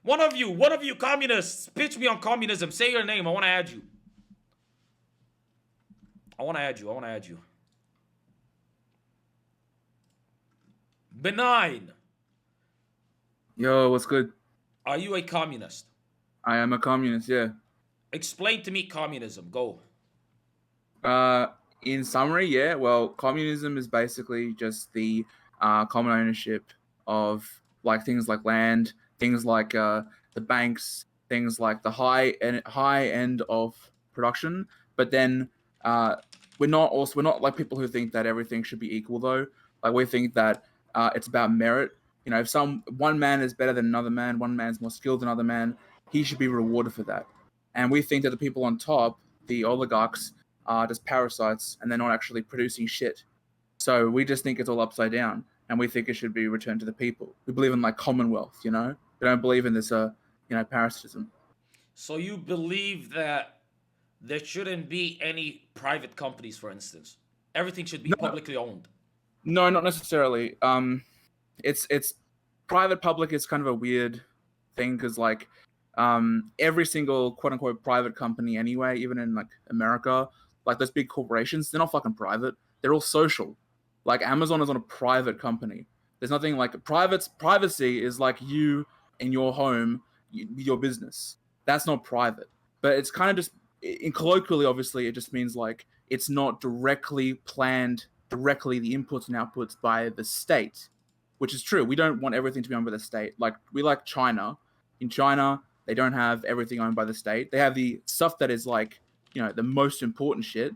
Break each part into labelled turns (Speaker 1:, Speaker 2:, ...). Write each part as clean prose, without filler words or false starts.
Speaker 1: One of you communists, pitch me on communism. Say your name. I want to add you. I want to add you. I want to add you. Benign.
Speaker 2: Yo, what's good?
Speaker 1: Are you a communist?
Speaker 2: I am a communist, yeah.
Speaker 1: Explain to me communism. Go.
Speaker 2: Uh, in summary, yeah, well, communism is basically just the common ownership of like things like land, things like the banks, things like the high end of production. But then uh, we're not like people who think that everything should be equal though. Like we think that it's about merit. You know, if one man is better than another man, one man's more skilled than another man, he should be rewarded for that. And we think that the people on top, the oligarchs, are just parasites and they're not actually producing shit. So we just think it's all upside down and we think it should be returned to the people. We believe in like commonwealth, you know? We don't believe in this parasitism.
Speaker 1: So you believe that there shouldn't be any private companies, for instance. Everything should be
Speaker 2: No,
Speaker 1: publicly owned.
Speaker 2: no, not necessarily. It's private public is kind of a weird thing because like every single quote unquote private company anyway, even in like America, like those big corporations, they're not fucking private. They're all social. Like Amazon is on a private company. There's nothing like privacy is like you in your home, your business. That's not private. But it's kind of just in colloquially, obviously, it just means like it's not directly planned directly the inputs and outputs by the state, which is true. We don't want everything to be owned by the state. Like we like China. In China, they don't have everything owned by the state. They have the stuff that is like, you know, the most important shit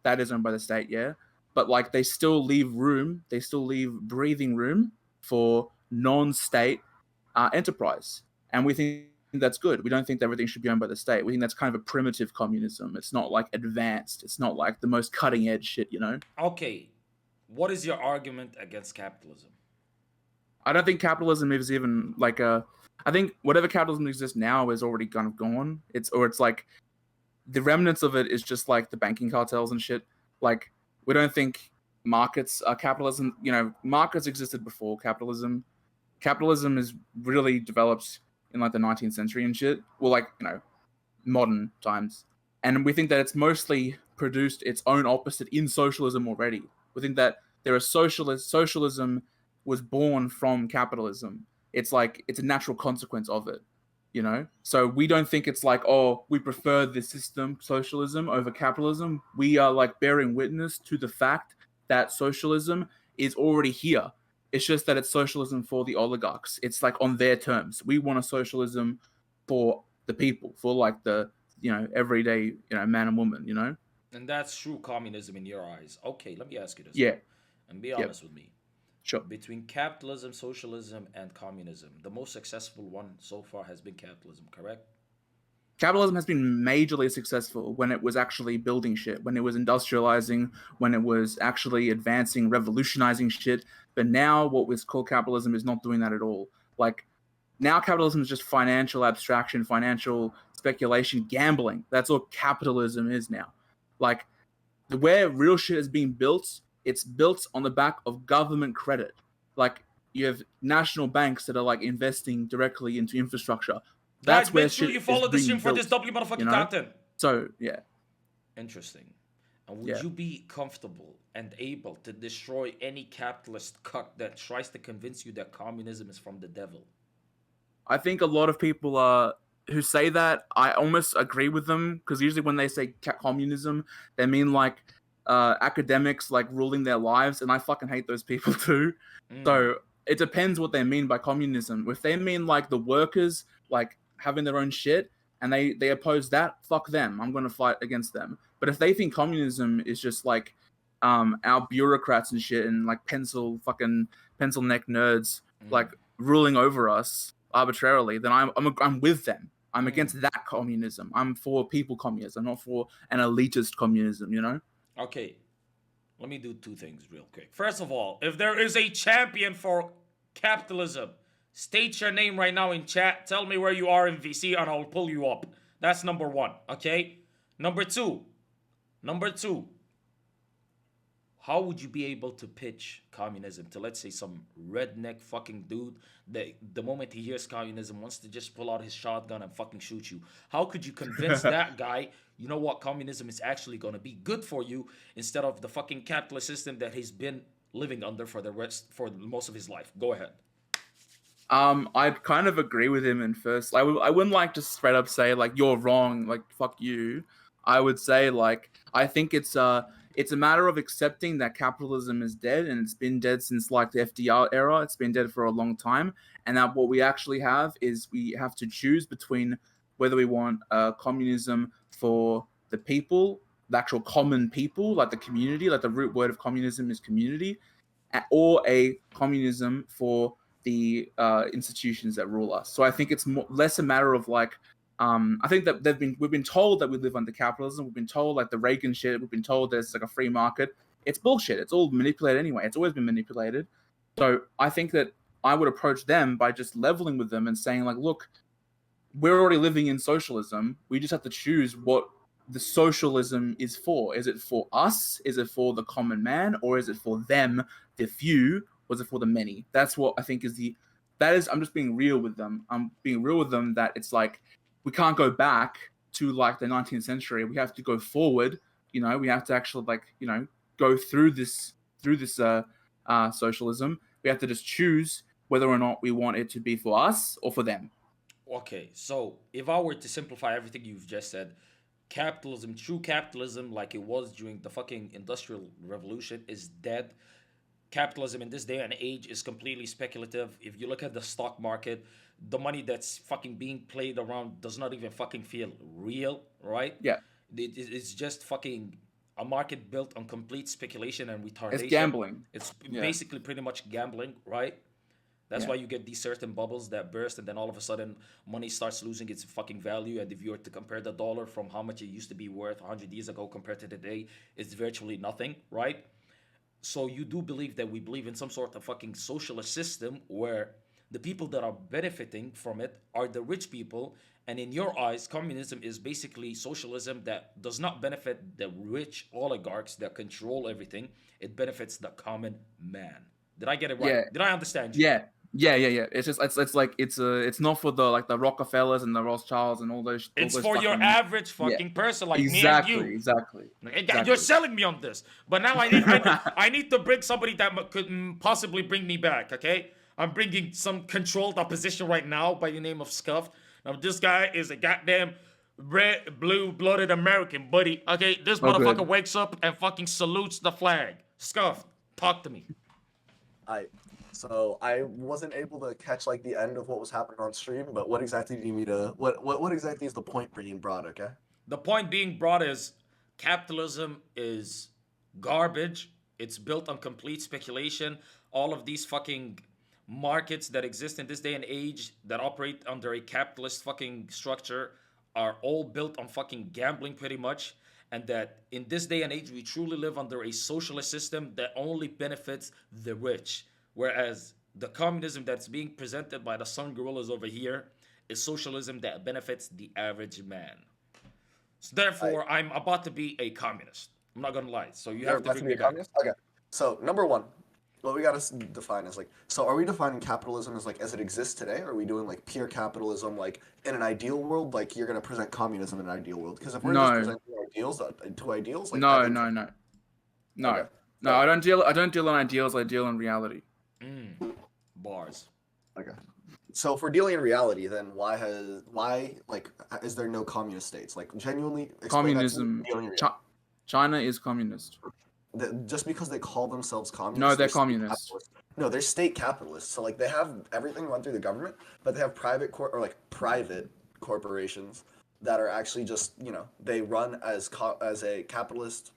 Speaker 2: that is owned by the state, yeah. But like they still leave room, they still leave breathing room for non-state enterprise. And we think that's good. We don't think that everything should be owned by the state. We think that's kind of a primitive communism. It's not like advanced. It's not like the most cutting edge shit, you know?
Speaker 1: Okay. What is your argument against capitalism?
Speaker 2: I don't think capitalism is even like a. I think whatever capitalism exists now is already kind of gone. It's like the remnants of it is just like the banking cartels and shit. Like we don't think markets are capitalism. You know, markets existed before capitalism. Capitalism is really developed in like the 19th century and shit. Well, like you know, modern times, and we think that it's mostly produced its own opposite in socialism already. We think that there are socialism was born from capitalism. It's like it's a natural consequence of it, you know. So we don't think it's like, oh, we prefer this system, socialism, over capitalism. We are like bearing witness to the fact that socialism is already here. It's just that it's socialism for the oligarchs. It's like on their terms. We want a socialism for the people, for like the everyday man and woman.
Speaker 1: And that's true communism in your eyes. Okay, let me ask you this
Speaker 2: Yeah,
Speaker 1: now. And be
Speaker 2: yep,
Speaker 1: honest with me.
Speaker 2: sure.
Speaker 1: Between capitalism, socialism, and communism, the most successful one so far has been capitalism, correct?
Speaker 2: Capitalism has been majorly successful when it was actually building shit, when it was industrializing, when it was actually advancing, revolutionizing shit. But now, what was called capitalism is not doing that at all. Like, now capitalism is just financial abstraction, financial speculation, gambling. That's all capitalism is now. Like, where real shit is being built, it's built on the back of government credit. Like, you have national banks that are like investing directly into infrastructure.
Speaker 1: It's
Speaker 2: That's
Speaker 1: been
Speaker 2: where
Speaker 1: true.
Speaker 2: shit
Speaker 1: You
Speaker 2: is
Speaker 1: followed the stream
Speaker 2: being
Speaker 1: for this
Speaker 2: built,
Speaker 1: W
Speaker 2: you
Speaker 1: motherfucking
Speaker 2: know?
Speaker 1: content.
Speaker 2: So, yeah,
Speaker 1: Interesting. And would
Speaker 2: yeah.
Speaker 1: you be comfortable and able to destroy any capitalist cuck that tries to convince you that communism is from the devil?
Speaker 2: I think a lot of people who say that, I almost agree with them because usually when they say communism, they mean like academics like ruling their lives, and I fucking hate those people too.
Speaker 1: Mm.
Speaker 2: So it depends what they mean by communism. If they mean like the workers like having their own shit and they oppose that, fuck them. I'm gonna fight against them. But if they think communism is just like our bureaucrats and shit and like pencil neck nerds
Speaker 1: Mm.
Speaker 2: like ruling over us arbitrarily, then I'm with them. I'm
Speaker 1: Mm.
Speaker 2: against that communism. I'm for people communism, not for an elitist communism.
Speaker 1: Okay, let me do two things real quick. First of all, if there is a champion for capitalism, state your name right now in chat. Tell me where you are in VC and I'll pull you up. That's number one, okay? Number two, how would you be able to pitch communism to, let's say, some redneck fucking dude that the moment he hears communism wants to just pull out his shotgun and fucking shoot you? How could you convince that guy, you know what, communism is actually going to be good for you instead of the fucking capitalist system that he's been living under for most of his life? Go ahead.
Speaker 2: I'd kind of agree with him in first. I wouldn't like to straight up say like you're wrong, like fuck you. I would say like I think it's a matter of accepting that capitalism is dead and it's been dead since like the FDR era. It's been dead for a long time, and that what we actually have is we have to choose between whether we want communism for the people, the actual common people, like the community, like the root word of communism is community, or a communism for the institutions that rule us. So I think it's less a matter of like, I think that we've been told that we live under capitalism. We've been told like the Reagan shit. We've been told there's like a free market. It's bullshit. It's all manipulated anyway. It's always been manipulated. So I think that I would approach them by just leveling with them and saying like, look, we're already living in socialism. We just have to choose what the socialism is for. Is it for us? Is it for the common man? Or is it for them, the few? Or is it for the many? That's what I think is I'm just being real with them. I'm being real with them that it's like, we can't go back to like the 19th century. We have to go forward. You know, we have to actually like, you know, go through this socialism. We have to just choose whether or not we want it to be for us or for them.
Speaker 1: Okay, so if I were to simplify everything you've just said, capitalism, true capitalism, like it was during the fucking industrial revolution, is dead. Capitalism in this day and age is completely speculative. If you look at the stock market, the money that's fucking being played around does not even fucking feel real, right?
Speaker 2: Yeah,
Speaker 1: It's just fucking a market built on complete speculation and
Speaker 2: it's
Speaker 1: retardation.
Speaker 2: gambling.
Speaker 1: It's
Speaker 2: Yeah,
Speaker 1: basically pretty much gambling, right? That's
Speaker 2: yeah,
Speaker 1: why you get these certain bubbles that burst, and then all of a sudden, money starts losing its fucking value. And if you were to compare the dollar from how much it used to be worth 100 years ago compared to today, it's virtually nothing, right? So you do believe that we believe in some sort of fucking socialist system where the people that are benefiting from it are the rich people, and in your eyes, communism is basically socialism that does not benefit the rich oligarchs that control everything. It benefits the common man. Did I get it right?
Speaker 2: yeah,
Speaker 1: Did I understand you?
Speaker 2: yeah, yeah. It's just it's like it's not for the like the Rockefellers and the Rothschilds and all
Speaker 1: It's
Speaker 2: those
Speaker 1: for your
Speaker 2: fucking
Speaker 1: average
Speaker 2: yeah.
Speaker 1: fucking person like me and
Speaker 2: Exactly,
Speaker 1: you.
Speaker 2: exactly,
Speaker 1: You're
Speaker 2: exactly.
Speaker 1: selling me on this, but now I need to bring somebody that could possibly bring me back. Okay, I'm bringing some controlled opposition right now by the name of Scuffed. Now this guy is a goddamn red, blue-blooded American, buddy. Okay, this
Speaker 2: Oh,
Speaker 1: motherfucker
Speaker 2: good.
Speaker 1: wakes up and fucking salutes the flag. Scuffed, talk to me.
Speaker 3: I so I wasn't able to catch like the end of what was happening on stream, but what exactly do you need to what exactly is the point being brought, okay?
Speaker 1: The point being brought is capitalism is garbage. It's built on complete speculation. All of these fucking markets that exist in this day and age that operate under a capitalist fucking structure are all built on fucking gambling pretty much. And that in this day and age, we truly live under a socialist system that only benefits the rich. Whereas the communism that's being presented by the Sun Gorillas over here is socialism that benefits the average man. So
Speaker 3: I
Speaker 1: therefore, I'm about to be a communist. I'm not gonna lie. So you
Speaker 3: You're
Speaker 1: have to
Speaker 3: about
Speaker 1: bring
Speaker 3: to be
Speaker 1: me
Speaker 3: a
Speaker 1: back.
Speaker 3: communist? Okay. So number one, what we gotta define is like, so are we defining capitalism as like as it exists today, or are we doing like pure capitalism, like in an ideal world, like you're gonna present communism in an ideal world? Because if we're just
Speaker 2: No,
Speaker 3: presenting ideals to ideals, like I
Speaker 2: no,
Speaker 3: think
Speaker 2: no, no, no,
Speaker 3: okay.
Speaker 2: no.
Speaker 3: So
Speaker 2: I don't deal in ideals. I deal in reality.
Speaker 1: Bars.
Speaker 3: okay. So if we're dealing in reality, then why like is there no communist states? Like genuinely explain that to me.
Speaker 2: Communism.
Speaker 3: Dealing in reality.
Speaker 2: China is communist.
Speaker 3: Just because they call themselves
Speaker 2: No,
Speaker 3: communists,
Speaker 2: they're
Speaker 3: they're state
Speaker 2: communist.
Speaker 3: capitalists. No, they're state capitalists. So like they have everything run through the government, but they have private corporations that are actually just they run as a capitalist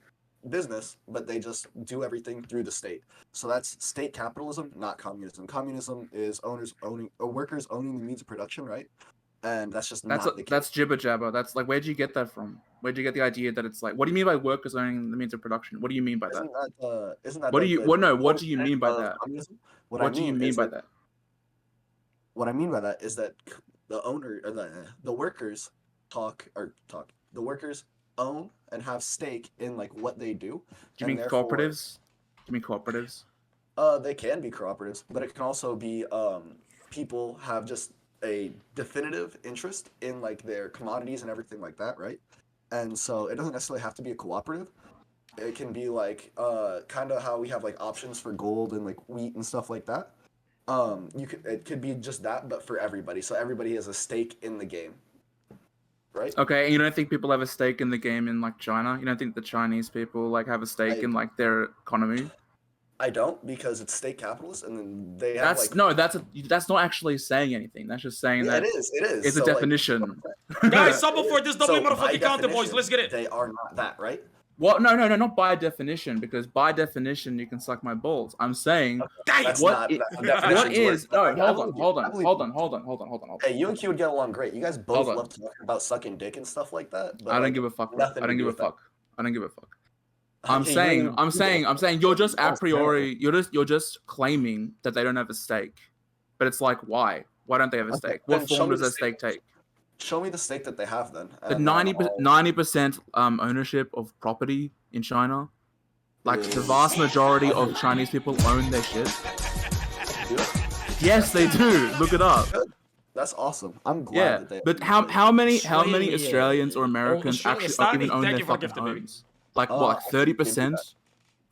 Speaker 3: business, but they just do everything through the state. So that's state capitalism, not communism. Communism is owners owning or workers owning the means of production, right? And that's just not the case.
Speaker 2: That's jibber jabber. That's like, where'd you get that from? Where'd you get the idea that it's like? What do you mean by workers owning the means of production? What do you mean by that?
Speaker 3: Isn't that
Speaker 2: What do
Speaker 3: like
Speaker 2: you
Speaker 3: the
Speaker 2: what no? What
Speaker 3: core
Speaker 2: do you
Speaker 3: tenet
Speaker 2: mean by
Speaker 3: of
Speaker 2: that?
Speaker 3: communism? What I
Speaker 2: What do you
Speaker 3: mean
Speaker 2: mean
Speaker 3: is
Speaker 2: by
Speaker 3: that
Speaker 2: that?
Speaker 3: what I mean by that is that the owner or the workers the workers own and have stake in like what they do,
Speaker 2: Do you
Speaker 3: and
Speaker 2: mean
Speaker 3: therefore
Speaker 2: cooperatives? You mean cooperatives?
Speaker 3: They can be cooperatives, but it can also be people have just a definitive interest in like their commodities and everything like that, right? And so it doesn't necessarily have to be a cooperative. It can be like kind of how we have like options for gold and like wheat and stuff like that. It could be just that, but for everybody. So everybody has a stake in the game, right?
Speaker 2: Okay, and you don't think people have a stake in the game in like China? You don't think the Chinese people like have a stake in like their economy?
Speaker 3: I don't, because it's state capitalist, and then they have
Speaker 2: That's
Speaker 3: like
Speaker 2: no, that's not actually saying anything. That's just saying
Speaker 3: yeah,
Speaker 2: that
Speaker 3: it is.
Speaker 2: it's
Speaker 3: So,
Speaker 2: a definition.
Speaker 1: Guys, sub before this
Speaker 3: so
Speaker 1: W
Speaker 3: by
Speaker 1: motherfucking counter, boys.
Speaker 3: definition,
Speaker 1: Let's get it.
Speaker 3: They are not that, right?
Speaker 2: Well, no, not by definition, because by definition you can suck my balls. I'm saying
Speaker 3: That's
Speaker 2: what
Speaker 3: not that's
Speaker 2: what is no,
Speaker 3: I believe you. I believe you.
Speaker 2: hold on.
Speaker 3: Hey, you and Q would get along great. You guys both
Speaker 2: Hold on.
Speaker 3: love talking about sucking dick and stuff like that. But
Speaker 2: I don't
Speaker 3: like,
Speaker 2: give a fuck. Bro.
Speaker 3: nothing
Speaker 2: I don't
Speaker 3: to
Speaker 2: give
Speaker 3: do
Speaker 2: a
Speaker 3: with that.
Speaker 2: fuck. I don't give a fuck.
Speaker 3: Okay,
Speaker 2: I'm saying you're just a
Speaker 3: That's
Speaker 2: priori you're just claiming that they don't have a stake. But it's like why? Why don't they have a
Speaker 3: Okay,
Speaker 2: stake?
Speaker 3: then
Speaker 2: What
Speaker 3: show
Speaker 2: form
Speaker 3: me
Speaker 2: does
Speaker 3: the
Speaker 2: that stake take?
Speaker 3: Show me the stake that they have then.
Speaker 2: The
Speaker 3: and then I'll-
Speaker 2: 90% ownership of property in China. Like the vast majority of Chinese people own their shit.
Speaker 3: Do it.
Speaker 2: Yes, they do. Look it up.
Speaker 3: That's awesome. I'm glad
Speaker 2: Yeah,
Speaker 3: that they.
Speaker 2: but how many
Speaker 1: Australia.
Speaker 2: Australians or Americans
Speaker 1: Australia,
Speaker 2: actually
Speaker 1: Stani,
Speaker 2: even own
Speaker 1: thank
Speaker 2: their
Speaker 1: you for
Speaker 2: fucking
Speaker 1: gifting me.
Speaker 2: homes? Like what,
Speaker 3: I
Speaker 2: like
Speaker 3: couldn't give you
Speaker 2: 30%?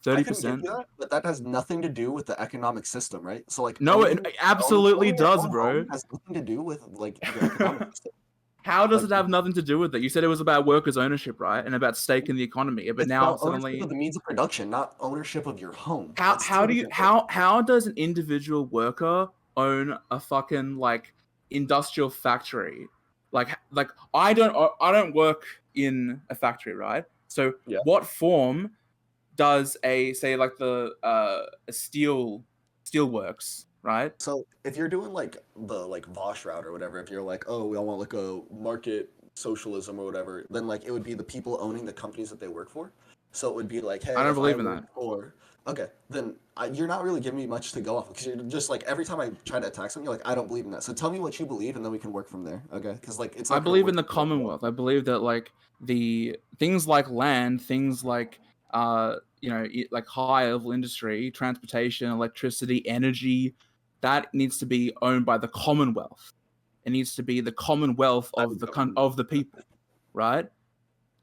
Speaker 3: that. I couldn't
Speaker 2: 30%?
Speaker 3: give you that, but that has nothing to do with the economic system, right? So like
Speaker 2: No, it
Speaker 3: owning-
Speaker 2: absolutely
Speaker 3: owning your
Speaker 2: does,
Speaker 3: own
Speaker 2: bro.
Speaker 3: home has nothing to do with like the economic system.
Speaker 2: How does
Speaker 3: Like-
Speaker 2: it have nothing to do with it? You said it was about workers' ownership, right? And about stake in the economy. But
Speaker 3: It's
Speaker 2: now
Speaker 3: about ownership
Speaker 2: suddenly
Speaker 3: of the means of production, not ownership of your home.
Speaker 2: how
Speaker 3: That's
Speaker 2: how
Speaker 3: two
Speaker 2: do you
Speaker 3: different
Speaker 2: how does an individual worker own a fucking like industrial factory? Like I don't work in a factory, right? So
Speaker 3: Yeah.
Speaker 2: what form does a say like the a steelworks, right?
Speaker 3: So if you're doing like the like Vosh route or whatever, if you're like, oh, we all want like a market socialism or whatever, then like it would be the people owning the companies that they work for. So it would be like, hey,
Speaker 2: I don't
Speaker 3: if
Speaker 2: believe in
Speaker 3: work
Speaker 2: that.
Speaker 3: for- okay, then you're not really giving me much to go off because you're just like every time I try to attack something, you're like, I don't believe in that. So tell me what you believe, and then we can work from there. Okay? Because like it's.
Speaker 2: I
Speaker 3: not gonna
Speaker 2: believe
Speaker 3: work
Speaker 2: in the
Speaker 3: that well.
Speaker 2: Commonwealth. I believe that like the things like land, things like like high level industry, transportation, electricity, energy, that needs to be owned by the Commonwealth. It needs to be the Commonwealth of the people, right?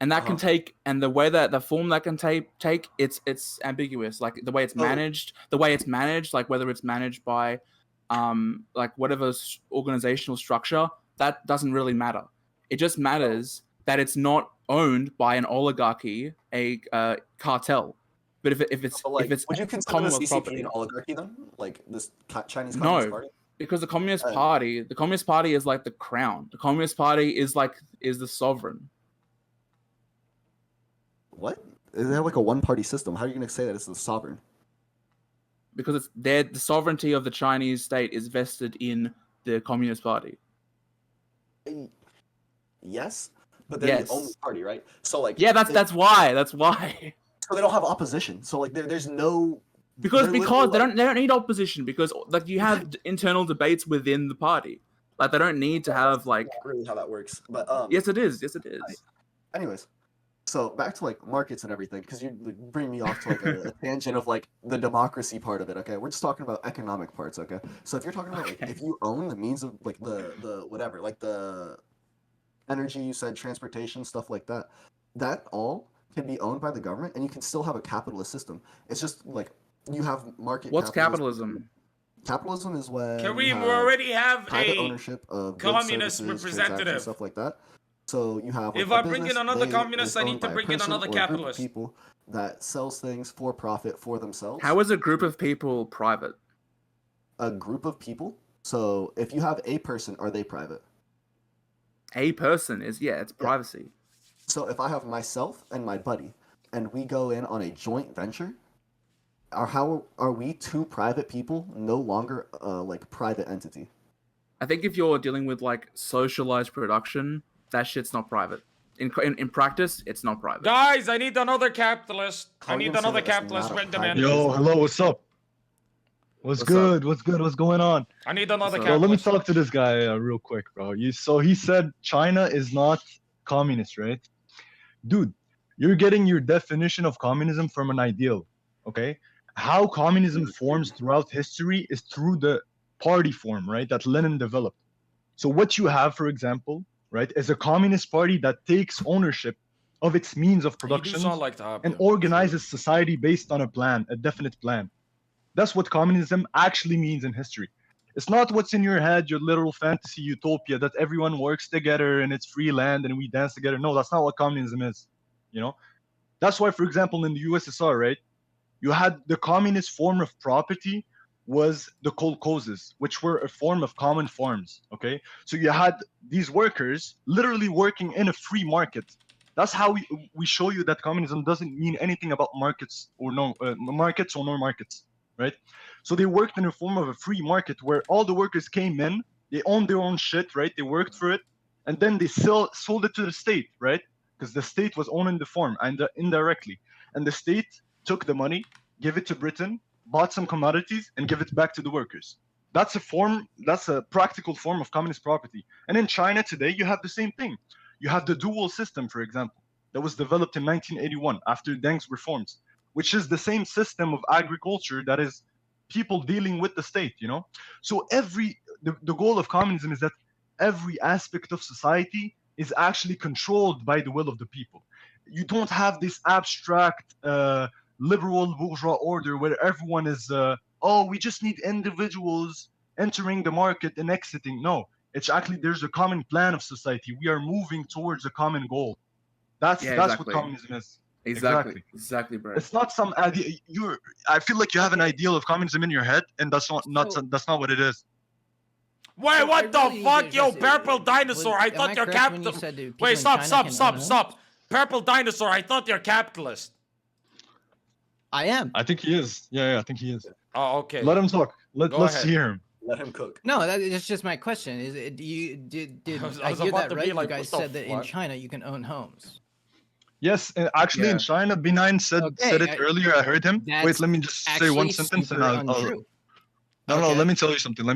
Speaker 2: And that can take, and the way that the form that can take it's ambiguous. Like the way it's managed, like whether it's managed by like whatever organizational structure, that doesn't really matter. It just matters that it's not owned by an oligarchy, a cartel. But if it's
Speaker 3: So, like,
Speaker 2: if it's
Speaker 3: would you consider the
Speaker 2: Commonwealth
Speaker 3: CCP
Speaker 2: property,
Speaker 3: an oligarchy then? Like this Chinese
Speaker 2: No.
Speaker 3: Communist Party?
Speaker 2: because the Communist
Speaker 3: Uh,
Speaker 2: Party is like the crown. The Communist Party is the sovereign.
Speaker 3: What? They have like a one-party system. How are you going to say that it's the sovereign?
Speaker 2: Because the sovereignty of the Chinese state is vested in the Communist Party.
Speaker 3: Yes, but they're
Speaker 2: Yes.
Speaker 3: the only party, right? So like,
Speaker 2: Yeah, that's why.
Speaker 3: so they don't have opposition. So like, there's no
Speaker 2: Because
Speaker 3: They're
Speaker 2: they
Speaker 3: literally,
Speaker 2: don't need opposition because like you have internal debates within the party. Like they don't need to have like.
Speaker 3: not really how that works. But
Speaker 2: Yes, it is. Yes, it is.
Speaker 3: anyways, so back to like markets and everything, because you bring me off to like a tangent of like the democracy part of it. Okay, we're just talking about economic parts. Okay, so if you're talking about like
Speaker 2: Okay.
Speaker 3: if you own the means of like the whatever, like the energy you said, transportation, stuff like that, that all can be owned by the government, and you can still have a capitalist system. It's just like you have market.
Speaker 2: What's capitalism?
Speaker 3: Capitalism is when
Speaker 1: Kareem, we
Speaker 3: you have
Speaker 1: already have
Speaker 3: private
Speaker 1: a
Speaker 3: ownership of goods,
Speaker 1: communist
Speaker 3: services, transactions,
Speaker 1: representative.
Speaker 3: stuff like that. So you have.
Speaker 1: If
Speaker 3: a
Speaker 1: I bring in
Speaker 3: business,
Speaker 1: another
Speaker 3: they
Speaker 1: communist,
Speaker 3: is
Speaker 1: I need
Speaker 3: owned
Speaker 1: to
Speaker 3: by a
Speaker 1: bring in
Speaker 3: person
Speaker 1: another
Speaker 3: or a group of
Speaker 1: capitalist.
Speaker 3: people that sells things for profit for themselves.
Speaker 2: How is a group of people private?
Speaker 3: A group of people. So if you have a person, are they private?
Speaker 2: A person is it's privacy.
Speaker 3: So if I have myself and my buddy, and we go in on a joint venture, how are we two private people no longer like private entity?
Speaker 2: I think if you're dealing with like socialized production, that shit's not private. In practice, it's not private.
Speaker 1: Guys, I need another capitalist.
Speaker 3: How
Speaker 1: I
Speaker 3: are you
Speaker 1: need
Speaker 3: gonna say
Speaker 1: another
Speaker 3: that that's
Speaker 1: capitalist.
Speaker 3: not a
Speaker 1: Bring them in.
Speaker 3: private-
Speaker 4: Yo, hello, what's up? What's
Speaker 2: What's
Speaker 4: good? What's good? What's going on?
Speaker 1: I need another
Speaker 2: So,
Speaker 4: So let me
Speaker 1: capitalist.
Speaker 4: talk to this guy real quick, bro. So he said China is not communist, right? Dude, you're getting your definition of communism from an ideal, okay? how communism forms throughout history is through the party form, right? That Lenin developed. So what you have, for example, right, is a communist party that takes ownership of its means of
Speaker 1: You do
Speaker 4: production
Speaker 1: sound like the
Speaker 4: and organizes society based on a plan, a definite plan. That's what communism actually means in history. It's not what's in your head, your literal fantasy utopia that everyone works together and it's free land and we dance together. No, that's not what communism is. You know, that's why, for example, in the USSR, right, you had the communist form of property was the kolkhozes, which were a form of common farms. Okay, so you had these workers literally working in a free market. That's how we show you that communism doesn't mean anything about markets or no markets, right? So they worked in a form of a free market where all the workers came in, they owned their own shit, right? They worked for it, and then they sold it to the state, right? Because the state was owning the farm and indirectly, and the state took the money, gave it to Britain, bought some commodities, and give it back to the workers. That's a practical form of communist property. And in China today, you have the same thing. You have the dual system, for example, that was developed in 1981 after Deng's reforms, which is the same system of agriculture that is people dealing with the state, you know? So the goal of communism is that every aspect of society is actually controlled by the will of the people. You don't have this abstract liberal bourgeois order where everyone is, we just need individuals entering the market and exiting. No, it's actually there's a common plan of society. We are moving towards a common goal. That's what communism is.
Speaker 2: Exactly, bro.
Speaker 4: It's not some idea. I feel like you have an ideal of communism in your head, and that's not what it is.
Speaker 1: Wait,
Speaker 5: So
Speaker 1: what
Speaker 5: I
Speaker 1: the
Speaker 5: really
Speaker 1: fuck,
Speaker 5: just-
Speaker 1: yo, purple dinosaur? I
Speaker 5: am
Speaker 1: thought
Speaker 5: I
Speaker 1: you're
Speaker 5: correct when you
Speaker 1: capitalist.
Speaker 5: said that people
Speaker 1: Wait,
Speaker 5: in
Speaker 1: stop,
Speaker 5: China
Speaker 1: stop,
Speaker 5: can
Speaker 1: stop,
Speaker 5: own
Speaker 1: stop. Purple dinosaur, I thought you're capitalist.
Speaker 5: I am.
Speaker 4: I think he is. Yeah, I think he is.
Speaker 1: Oh, okay.
Speaker 4: Let him talk.
Speaker 1: Go
Speaker 4: Let's
Speaker 1: ahead.
Speaker 4: hear him.
Speaker 3: Let him cook.
Speaker 5: No, that's just my question. Is it, did
Speaker 1: I
Speaker 5: I
Speaker 1: was
Speaker 5: hear
Speaker 1: about
Speaker 5: that
Speaker 1: to
Speaker 5: right?
Speaker 1: be
Speaker 5: You
Speaker 1: like,
Speaker 5: guys
Speaker 1: what the
Speaker 5: said that in
Speaker 1: fuck?
Speaker 5: China you can own homes.
Speaker 4: Yes, actually in
Speaker 2: Yeah.
Speaker 4: China, B9 said
Speaker 5: Okay,
Speaker 4: it earlier. I heard him. Wait,
Speaker 5: that's
Speaker 4: let me just say one
Speaker 5: Actually,
Speaker 4: sentence and
Speaker 5: super
Speaker 4: I'll
Speaker 5: untrue.
Speaker 4: No,
Speaker 5: Okay.
Speaker 4: let me tell you something.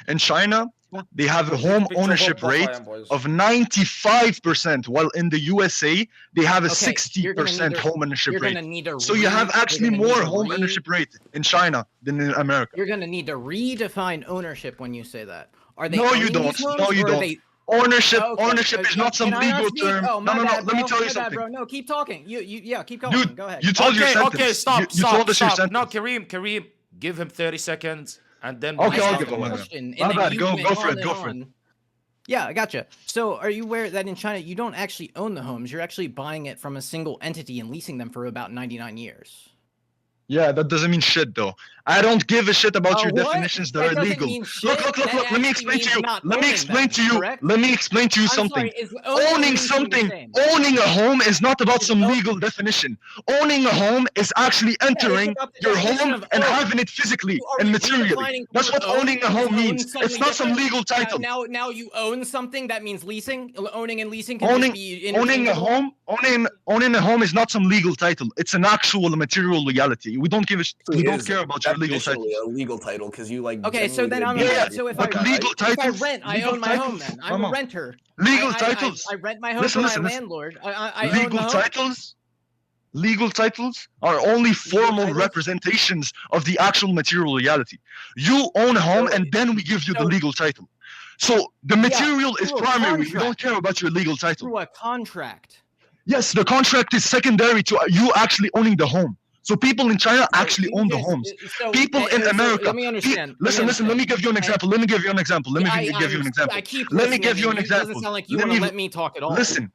Speaker 4: In China,
Speaker 5: Yeah.
Speaker 4: they have a
Speaker 1: Take a
Speaker 4: home
Speaker 1: picture of
Speaker 4: ownership
Speaker 1: both
Speaker 4: rate
Speaker 1: Buffalo boys.
Speaker 4: of 95%, while in the USA, they have a
Speaker 5: Okay, you're gonna
Speaker 4: 60%
Speaker 5: need to-
Speaker 4: home ownership
Speaker 5: You're
Speaker 4: rate.
Speaker 5: gonna need to.
Speaker 4: So you have actually more home ownership rate in China than in America.
Speaker 5: You're gonna need to redefine ownership when you say that. Are they?
Speaker 4: No, you
Speaker 5: owning
Speaker 4: don't.
Speaker 5: these homes,
Speaker 4: No, you
Speaker 5: or are
Speaker 4: don't.
Speaker 5: they-
Speaker 4: Ownership
Speaker 5: Okay,
Speaker 4: is not some
Speaker 5: can I not
Speaker 4: legal
Speaker 5: speak?
Speaker 4: term.
Speaker 5: Oh,
Speaker 4: No,
Speaker 5: my bad,
Speaker 4: let me
Speaker 5: bro.
Speaker 4: tell you
Speaker 5: My bad,
Speaker 4: something.
Speaker 5: bro. No, keep talking. Yeah, keep going.
Speaker 4: Dude,
Speaker 5: Go ahead.
Speaker 4: you told your sentence.
Speaker 1: Okay, stop,
Speaker 4: You told us your
Speaker 1: stop. No,
Speaker 4: sentence.
Speaker 1: Kareem, give him 30 seconds and then
Speaker 4: Okay,
Speaker 1: we
Speaker 4: I'll
Speaker 1: talk
Speaker 4: give him
Speaker 1: about
Speaker 4: one.
Speaker 1: it.
Speaker 5: Question,
Speaker 4: My
Speaker 5: and then
Speaker 4: bad,
Speaker 5: you
Speaker 4: go
Speaker 5: went
Speaker 4: for it,
Speaker 5: on
Speaker 4: go
Speaker 5: and
Speaker 4: for it.
Speaker 5: on. Yeah, I gotcha. So, are you aware that in China you don't actually own the homes? You're actually buying it from a single entity and leasing them for about 99 years.
Speaker 4: Yeah, that doesn't mean shit though. I don't give a shit about your
Speaker 5: What?
Speaker 4: definitions that
Speaker 5: That
Speaker 4: are
Speaker 5: doesn't
Speaker 4: legal.
Speaker 5: mean
Speaker 4: Look,
Speaker 5: shit.
Speaker 4: look.
Speaker 5: That
Speaker 4: Let me
Speaker 5: actually
Speaker 4: explain to
Speaker 5: means
Speaker 4: you.
Speaker 5: not
Speaker 4: Let me
Speaker 5: owning
Speaker 4: explain
Speaker 5: them,
Speaker 4: to you.
Speaker 5: correct?
Speaker 4: Let me explain to you
Speaker 5: I'm
Speaker 4: something.
Speaker 5: sorry, is owning and
Speaker 4: Owning
Speaker 5: leasing the
Speaker 4: something,
Speaker 5: same?
Speaker 4: owning a home is not about
Speaker 5: Is
Speaker 4: some
Speaker 5: own-
Speaker 4: legal definition. Owning a home is actually entering
Speaker 5: about the
Speaker 4: your
Speaker 5: definition
Speaker 4: home
Speaker 5: of
Speaker 4: and
Speaker 5: own.
Speaker 4: having it physically
Speaker 5: Are
Speaker 4: and
Speaker 5: we
Speaker 4: materially.
Speaker 5: redefining the
Speaker 4: That's
Speaker 5: word
Speaker 4: what owning a
Speaker 5: own?
Speaker 4: home
Speaker 5: Is own
Speaker 4: means. It's
Speaker 5: suddenly
Speaker 4: not some
Speaker 5: different?
Speaker 4: legal title.
Speaker 5: Now you own something that means leasing. Owning and leasing can just
Speaker 4: Owning,
Speaker 5: be
Speaker 4: owning a
Speaker 5: interchangeable?
Speaker 4: home, owning a home is not some legal title. It's an actual material reality. We don't we don't care about your legal
Speaker 3: Definitionally
Speaker 4: titles.
Speaker 3: a legal title because you like.
Speaker 5: Okay, so
Speaker 3: genuinely
Speaker 5: then
Speaker 3: get
Speaker 5: I'm
Speaker 3: beat
Speaker 4: Yeah,
Speaker 3: up
Speaker 5: so if
Speaker 3: like
Speaker 4: but
Speaker 5: I
Speaker 3: that,
Speaker 4: legal
Speaker 3: right?
Speaker 5: if I
Speaker 4: titles,
Speaker 5: rent, I
Speaker 4: legal
Speaker 5: own my home.
Speaker 4: titles.
Speaker 5: Then I'm a renter.
Speaker 4: Legal
Speaker 5: I
Speaker 4: titles.
Speaker 5: rent my home
Speaker 4: Listen,
Speaker 5: from
Speaker 4: listen,
Speaker 5: my
Speaker 4: listen.
Speaker 5: landlord. I own
Speaker 4: Legal
Speaker 5: the home.
Speaker 4: legal titles are only formal
Speaker 5: titles?
Speaker 4: representations of the actual material reality. You own a home,
Speaker 5: So-
Speaker 4: and then we give you the
Speaker 5: so-
Speaker 4: legal title. So the material is
Speaker 5: through a
Speaker 4: primary. We don't
Speaker 5: contract.
Speaker 4: care about your legal title.
Speaker 5: Through a contract.
Speaker 4: Yes, the contract is secondary to you actually owning the home. So people in China
Speaker 5: So
Speaker 4: actually
Speaker 5: you
Speaker 4: own the
Speaker 5: just-
Speaker 4: homes.
Speaker 5: so-
Speaker 4: People in
Speaker 5: so
Speaker 4: America.
Speaker 5: Let me understand.
Speaker 4: Listen. Let me give you an example. Let me give you an example. Let me give you an example.
Speaker 5: I keep
Speaker 4: Let me
Speaker 5: listening,
Speaker 4: give you an
Speaker 5: and It doesn't
Speaker 4: example.
Speaker 5: sound like you
Speaker 4: Let
Speaker 5: want to
Speaker 4: me-
Speaker 5: let me talk at all.
Speaker 4: Listen,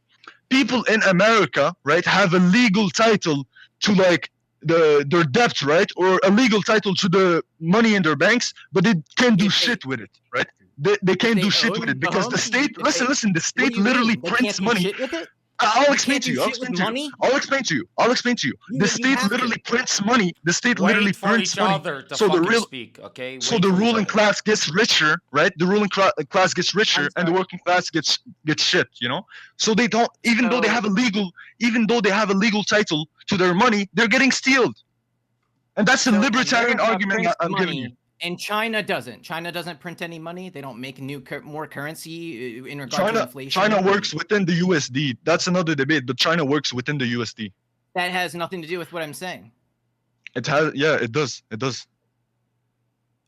Speaker 4: people in America, right, have a legal title to like their debt, right, or a legal title to the money in their banks, but they can't do
Speaker 5: If they-
Speaker 4: shit with it, right? They can't
Speaker 5: they
Speaker 4: do shit with
Speaker 5: own
Speaker 4: it
Speaker 5: the
Speaker 4: because the
Speaker 5: home,
Speaker 4: state.
Speaker 5: if they-
Speaker 4: Listen. The
Speaker 5: What
Speaker 4: state
Speaker 5: do you
Speaker 4: literally
Speaker 5: mean? They
Speaker 4: prints
Speaker 5: can't do
Speaker 4: money.
Speaker 5: shit with it?
Speaker 4: I'll
Speaker 5: They
Speaker 4: explain
Speaker 5: can't
Speaker 4: to
Speaker 5: do
Speaker 4: you. I'll
Speaker 5: shit with
Speaker 4: explain to you.
Speaker 5: money?
Speaker 4: I'll explain to you. I'll explain to you.
Speaker 5: You-
Speaker 4: The
Speaker 5: you
Speaker 4: state
Speaker 5: have to.
Speaker 4: literally prints money. The state literally
Speaker 1: Wait for
Speaker 4: prints
Speaker 1: each
Speaker 4: money.
Speaker 1: other to
Speaker 4: So the
Speaker 1: fucking
Speaker 4: real,
Speaker 1: speak, okay?
Speaker 4: so
Speaker 1: Wait
Speaker 4: the
Speaker 1: for each
Speaker 4: ruling
Speaker 1: other.
Speaker 4: class gets richer, right? The ruling class gets richer,
Speaker 5: I'm
Speaker 4: and the
Speaker 5: sorry.
Speaker 4: working class gets shit. You know. So they don't, even though they
Speaker 5: So-
Speaker 4: have a legal title to their money, they're getting stealed. And that's a
Speaker 5: So
Speaker 4: libertarian
Speaker 5: America
Speaker 4: argument
Speaker 5: prints
Speaker 4: I'm
Speaker 5: money,
Speaker 4: giving you.
Speaker 5: And China doesn't. China doesn't print any money. They don't make more currency in regard to inflation.
Speaker 4: China works within the USD. That's another debate, but China works within the USD.
Speaker 5: That has nothing to do with what I'm saying.
Speaker 4: It has, yeah, it does. It does.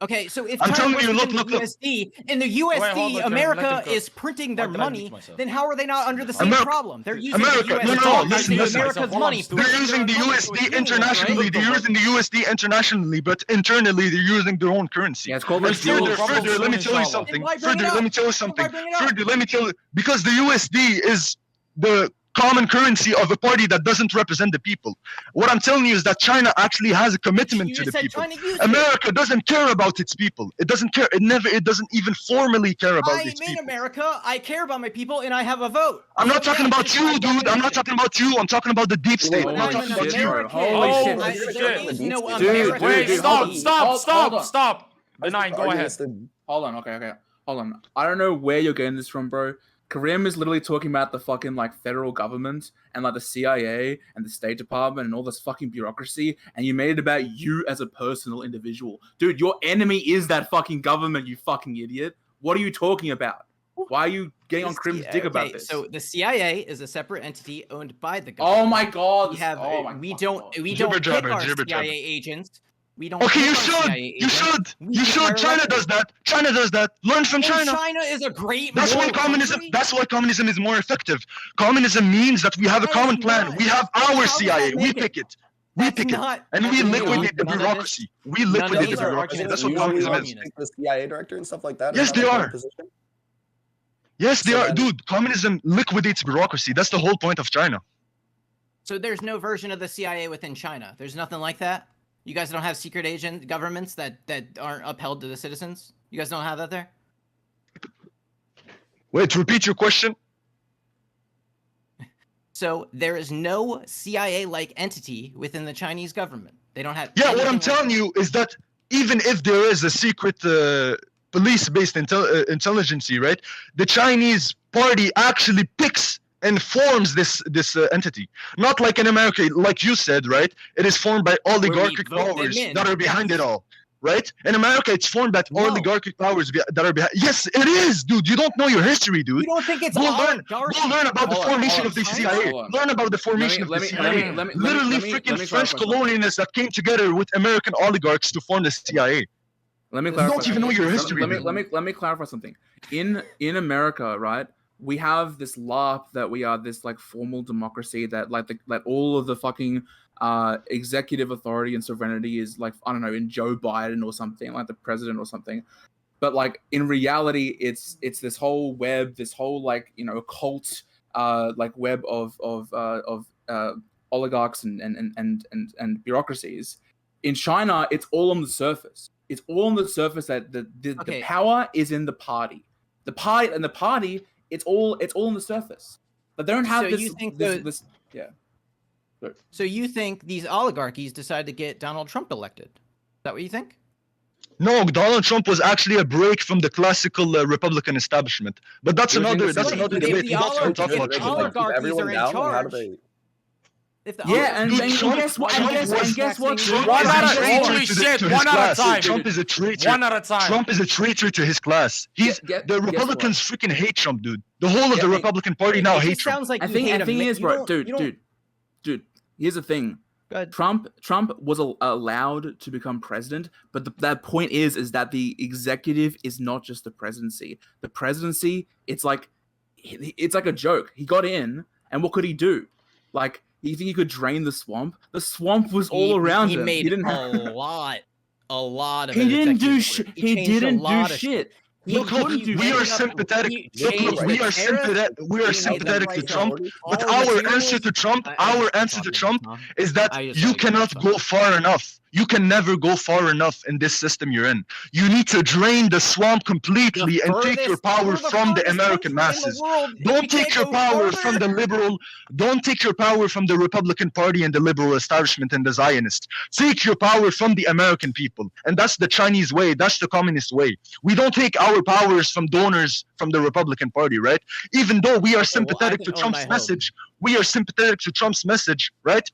Speaker 5: Okay, so if
Speaker 4: I'm
Speaker 5: China
Speaker 4: telling
Speaker 5: was
Speaker 4: you,
Speaker 5: within
Speaker 4: look,
Speaker 5: the
Speaker 4: look.
Speaker 5: USD, in the
Speaker 1: hold
Speaker 5: USD,
Speaker 1: on, let
Speaker 5: America
Speaker 1: him go.
Speaker 5: is printing their
Speaker 1: Why did I mute
Speaker 5: money,
Speaker 1: myself?
Speaker 5: then how are they not under the same
Speaker 4: America-
Speaker 5: problem? They're using
Speaker 4: America,
Speaker 5: the
Speaker 4: no,
Speaker 5: USD,
Speaker 4: no,
Speaker 5: using
Speaker 4: listen, listen.
Speaker 5: America's
Speaker 1: Hold on,
Speaker 5: money.
Speaker 1: Stuart.
Speaker 4: They're using the
Speaker 5: Money, so
Speaker 4: USD
Speaker 5: it's meaningless,
Speaker 4: internationally.
Speaker 5: right?
Speaker 4: They're using the USD internationally, but internally they're using their own currency.
Speaker 2: Yeah, it's called
Speaker 4: And
Speaker 2: the dual.
Speaker 4: further, let me tell you
Speaker 1: Inshallah.
Speaker 4: something.
Speaker 5: Then why bring it
Speaker 4: Further, let
Speaker 5: up?
Speaker 4: me tell you
Speaker 5: Why
Speaker 4: something.
Speaker 5: bring it up?
Speaker 4: Further, let me tell you, because the USD is the common currency of a party that doesn't represent the people. What I'm telling you is that China actually has a commitment
Speaker 5: You
Speaker 4: to the
Speaker 5: just said
Speaker 4: people.
Speaker 5: China used it.
Speaker 4: America doesn't care about its people. It doesn't care. It doesn't even formally care about
Speaker 5: I'm
Speaker 4: its
Speaker 5: in
Speaker 4: people.
Speaker 5: America. I care about my people, and I have a vote.
Speaker 4: I'm not
Speaker 5: So,
Speaker 4: talking
Speaker 5: yeah,
Speaker 4: about
Speaker 5: it's
Speaker 4: you,
Speaker 5: by
Speaker 4: dude. I'm not
Speaker 5: definition.
Speaker 4: talking about you. I'm talking about the deep state.
Speaker 3: Wait,
Speaker 4: I'm
Speaker 5: When
Speaker 4: not
Speaker 5: I'm
Speaker 4: talking
Speaker 5: an
Speaker 4: about you.
Speaker 5: American,
Speaker 2: Holy shit.
Speaker 5: there is no
Speaker 3: Dude,
Speaker 5: American.
Speaker 1: Wait,
Speaker 2: dude,
Speaker 1: stop,
Speaker 2: hold on.
Speaker 1: stop. Benign, go ahead.
Speaker 2: Hold on, okay. Hold on. I don't know where you're getting this from, bro. Karim is literally talking about the fucking like federal government and like the CIA and the State Department and all this fucking bureaucracy, and you made it about you as a personal individual. Dude, your enemy is that fucking government, you fucking idiot. What are you talking about? Why are you getting on Karim's dick about this?
Speaker 5: So the CIA is a separate entity owned by the government.
Speaker 2: Oh my god.
Speaker 5: We have we don't
Speaker 4: Jibber
Speaker 5: pick
Speaker 4: jabber,
Speaker 5: our
Speaker 4: jibber
Speaker 5: CIA
Speaker 4: jabber.
Speaker 5: agents. We don't.
Speaker 4: Okay,
Speaker 5: pick
Speaker 4: you
Speaker 5: our
Speaker 4: should.
Speaker 5: CIA
Speaker 4: You
Speaker 5: agents.
Speaker 4: should.
Speaker 5: We
Speaker 4: You
Speaker 5: pick
Speaker 4: should.
Speaker 5: our
Speaker 4: China
Speaker 5: elected.
Speaker 4: does that. China does that. Learn from
Speaker 5: And
Speaker 4: China.
Speaker 5: China is a great.
Speaker 4: That's why
Speaker 5: moral
Speaker 4: communism.
Speaker 5: country.
Speaker 4: That's why communism is more effective. Communism means that we have a
Speaker 5: That
Speaker 4: common
Speaker 5: is
Speaker 4: plan.
Speaker 5: not-
Speaker 4: We have
Speaker 5: how
Speaker 4: our
Speaker 5: does that
Speaker 4: CIA. We
Speaker 5: make it?
Speaker 4: pick it. We
Speaker 5: That's
Speaker 4: pick it,
Speaker 5: not.
Speaker 4: and we
Speaker 5: that's
Speaker 4: liquidate the
Speaker 5: none of this-
Speaker 4: bureaucracy. We
Speaker 5: none of
Speaker 4: liquidate
Speaker 5: these
Speaker 4: the
Speaker 5: are
Speaker 4: bureaucracy.
Speaker 5: arguments
Speaker 4: That's
Speaker 5: of
Speaker 4: what
Speaker 5: usually
Speaker 4: communism is.
Speaker 5: communist.
Speaker 3: The CIA director and stuff like that.
Speaker 4: Yes,
Speaker 3: and
Speaker 4: they
Speaker 3: have a
Speaker 4: are.
Speaker 3: position?
Speaker 4: Yes, they
Speaker 3: So
Speaker 4: are,
Speaker 3: then-
Speaker 4: dude. Communism liquidates bureaucracy. That's the whole point of China.
Speaker 5: So there's no version of the CIA within China. There's nothing like that. You guys don't have secret agent governments that aren't upheld to the citizens. You guys don't have that there.
Speaker 4: Wait, repeat your question.
Speaker 5: So there is no CIA-like entity within the Chinese government. They don't have.
Speaker 4: Yeah, what I'm
Speaker 5: anything like
Speaker 4: telling
Speaker 5: that.
Speaker 4: you is that even if there is a secret police-based intelligence, right? The Chinese party actually picks and forms this entity. Not like in America, like you said, right? It is formed by oligarchic
Speaker 5: vote them
Speaker 4: powers
Speaker 5: in.
Speaker 4: that are behind it all, right? In America, it's formed by
Speaker 5: No.
Speaker 4: oligarchic powers that are behind. Yes, it is, dude. You don't know your history, dude.
Speaker 5: You don't think it's
Speaker 4: Go learn,
Speaker 5: oligarchy?
Speaker 4: go learn about the
Speaker 2: Hold on,
Speaker 4: formation
Speaker 2: hold
Speaker 4: of the
Speaker 2: on,
Speaker 4: CIA.
Speaker 2: hold on.
Speaker 4: Learn about the formation of the CIA. Literally freaking French colonialists that came together with American oligarchs to form the CIA.
Speaker 2: Let me
Speaker 5: You
Speaker 2: clarify.
Speaker 4: don't even know your history,
Speaker 2: Let me clarify something. In America, right? We have this LARP that we are this like formal democracy that that all of the fucking executive authority and sovereignty is like, I don't know, in Joe Biden or something, like the president or something. But like in reality, it's this whole web, this whole like, you know, occult like web of oligarchs and bureaucracies. In China, it's all on the surface. It's all on the surface that the
Speaker 5: Okay.
Speaker 2: power is in the party. The party, it's all on the surface. But they don't have
Speaker 5: So
Speaker 2: this.
Speaker 5: you think
Speaker 2: this yeah.
Speaker 5: So you think these oligarchies decided to get Donald Trump elected? Is that what you think?
Speaker 4: No, Donald Trump was actually a break from the classical Republican establishment. But that's
Speaker 2: You're saying
Speaker 4: another
Speaker 2: the
Speaker 4: that's
Speaker 2: same.
Speaker 4: another
Speaker 5: But if
Speaker 4: debate.
Speaker 5: the
Speaker 4: We don't
Speaker 5: oligarch-
Speaker 4: talk
Speaker 5: if
Speaker 4: about
Speaker 5: the
Speaker 4: Trump.
Speaker 5: oligarchies
Speaker 3: everyone
Speaker 5: are in
Speaker 3: down, and how
Speaker 5: charge.
Speaker 3: do they?
Speaker 5: If the
Speaker 2: Yeah, and
Speaker 4: Dude, Trump-
Speaker 2: guess what?
Speaker 4: Trump
Speaker 2: And guess what?
Speaker 4: Trump
Speaker 1: One
Speaker 4: is
Speaker 1: at
Speaker 4: a
Speaker 1: a-
Speaker 4: traitor
Speaker 1: holy
Speaker 4: to
Speaker 1: shit,
Speaker 4: his
Speaker 1: one at a
Speaker 4: class.
Speaker 1: time.
Speaker 4: Trump is a traitor.
Speaker 1: One at a time.
Speaker 4: Trump is a traitor to his class. He's
Speaker 2: Guess
Speaker 4: the
Speaker 2: what?
Speaker 4: Republicans freaking hate Trump, dude. The whole of the
Speaker 2: Yeah,
Speaker 4: Republican Party now
Speaker 5: it
Speaker 4: hates
Speaker 5: just
Speaker 4: Trump.
Speaker 5: sounds like
Speaker 2: I
Speaker 5: you
Speaker 2: think
Speaker 5: hate
Speaker 2: the
Speaker 5: him.
Speaker 2: thing is,
Speaker 5: You
Speaker 2: bro,
Speaker 5: don't-
Speaker 2: dude.
Speaker 5: you don't-
Speaker 2: Here's the thing.
Speaker 5: Go ahead.
Speaker 2: Trump was allowed to become president, but that point is that the executive is not just the presidency. The presidency, it's like a joke. He got in, and what could he do? Like, you think he could drain the swamp? The swamp was all around
Speaker 5: he
Speaker 2: him.
Speaker 5: made
Speaker 2: He didn't
Speaker 5: a
Speaker 2: have.
Speaker 5: lot of.
Speaker 2: He didn't do
Speaker 5: shit.
Speaker 2: shit. He didn't do shit. He
Speaker 4: Look,
Speaker 2: couldn't do
Speaker 4: we
Speaker 2: shit.
Speaker 4: are sympathetic.
Speaker 5: he
Speaker 4: Look,
Speaker 5: changed
Speaker 4: we
Speaker 5: the
Speaker 4: are
Speaker 5: tariff.
Speaker 4: we are
Speaker 5: He made
Speaker 4: sympathetic
Speaker 5: the
Speaker 4: to
Speaker 5: right
Speaker 4: Trump.
Speaker 5: all
Speaker 4: But
Speaker 5: the
Speaker 4: our
Speaker 5: materials-
Speaker 4: answer to Trump,
Speaker 5: I
Speaker 4: our
Speaker 5: just
Speaker 4: answer to
Speaker 5: thought
Speaker 4: Trump
Speaker 5: Tom.
Speaker 4: is that
Speaker 5: I just
Speaker 4: you
Speaker 5: thought you
Speaker 4: cannot
Speaker 5: said
Speaker 4: go far enough. You can never go far enough in this system you're in. You need to drain the swamp completely and take your power from the American masses. Don't take your power from the liberal, don't take your power from the Republican Party and the liberal establishment and the Zionists. Take your power from the American people. And that's the Chinese way, that's the communist way. We don't take our powers from donors from the Republican Party, right? Even though we are sympathetic to Trump's message, right?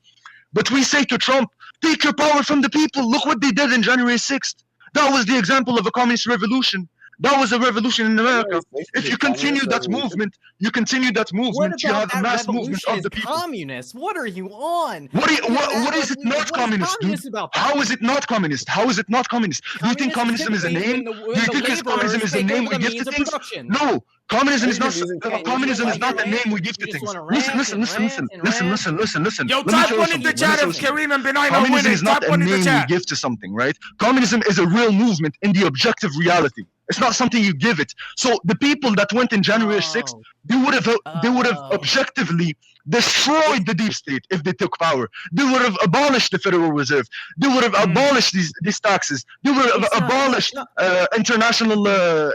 Speaker 4: But we say to Trump, take your power from the people. Look what they did in January 6th. That was the example of a communist revolution. That was a revolution in America.
Speaker 3: It's
Speaker 4: If
Speaker 3: a
Speaker 4: you continue
Speaker 3: communist
Speaker 4: that
Speaker 3: revolution.
Speaker 4: movement, you
Speaker 5: What
Speaker 4: you
Speaker 5: about
Speaker 4: have a
Speaker 5: that
Speaker 4: mass movement
Speaker 5: revolution
Speaker 4: of
Speaker 5: is
Speaker 4: the people.
Speaker 5: communist? What are you on?
Speaker 4: What
Speaker 5: That
Speaker 4: is it
Speaker 5: revolution-
Speaker 4: not
Speaker 5: what is
Speaker 4: communist, dude?
Speaker 5: communist about that?
Speaker 4: How is it not communist? How is it not communist? Do you think communism is a
Speaker 5: typically
Speaker 4: name?
Speaker 5: when
Speaker 4: Do you think communism is a name we give to things? No, communism is not. Communism is not a name we give to things. Listen.
Speaker 1: Yo,
Speaker 4: Let me
Speaker 1: type
Speaker 4: tell you
Speaker 1: one in the
Speaker 4: something.
Speaker 1: chat
Speaker 4: Let me
Speaker 1: if
Speaker 4: tell you
Speaker 1: Kareem and Benign are
Speaker 4: Communism
Speaker 1: winning.
Speaker 4: is not
Speaker 1: Type
Speaker 4: a
Speaker 1: one in the
Speaker 4: name we
Speaker 1: chat.
Speaker 4: give to something, right? Communism is a real movement in the objective reality. It's not something you give it. So the people that went in January 6th, they would have objectively destroyed the deep state if they took power. They would have abolished the Federal Reserve. They would have abolished these taxes. They would have abolished international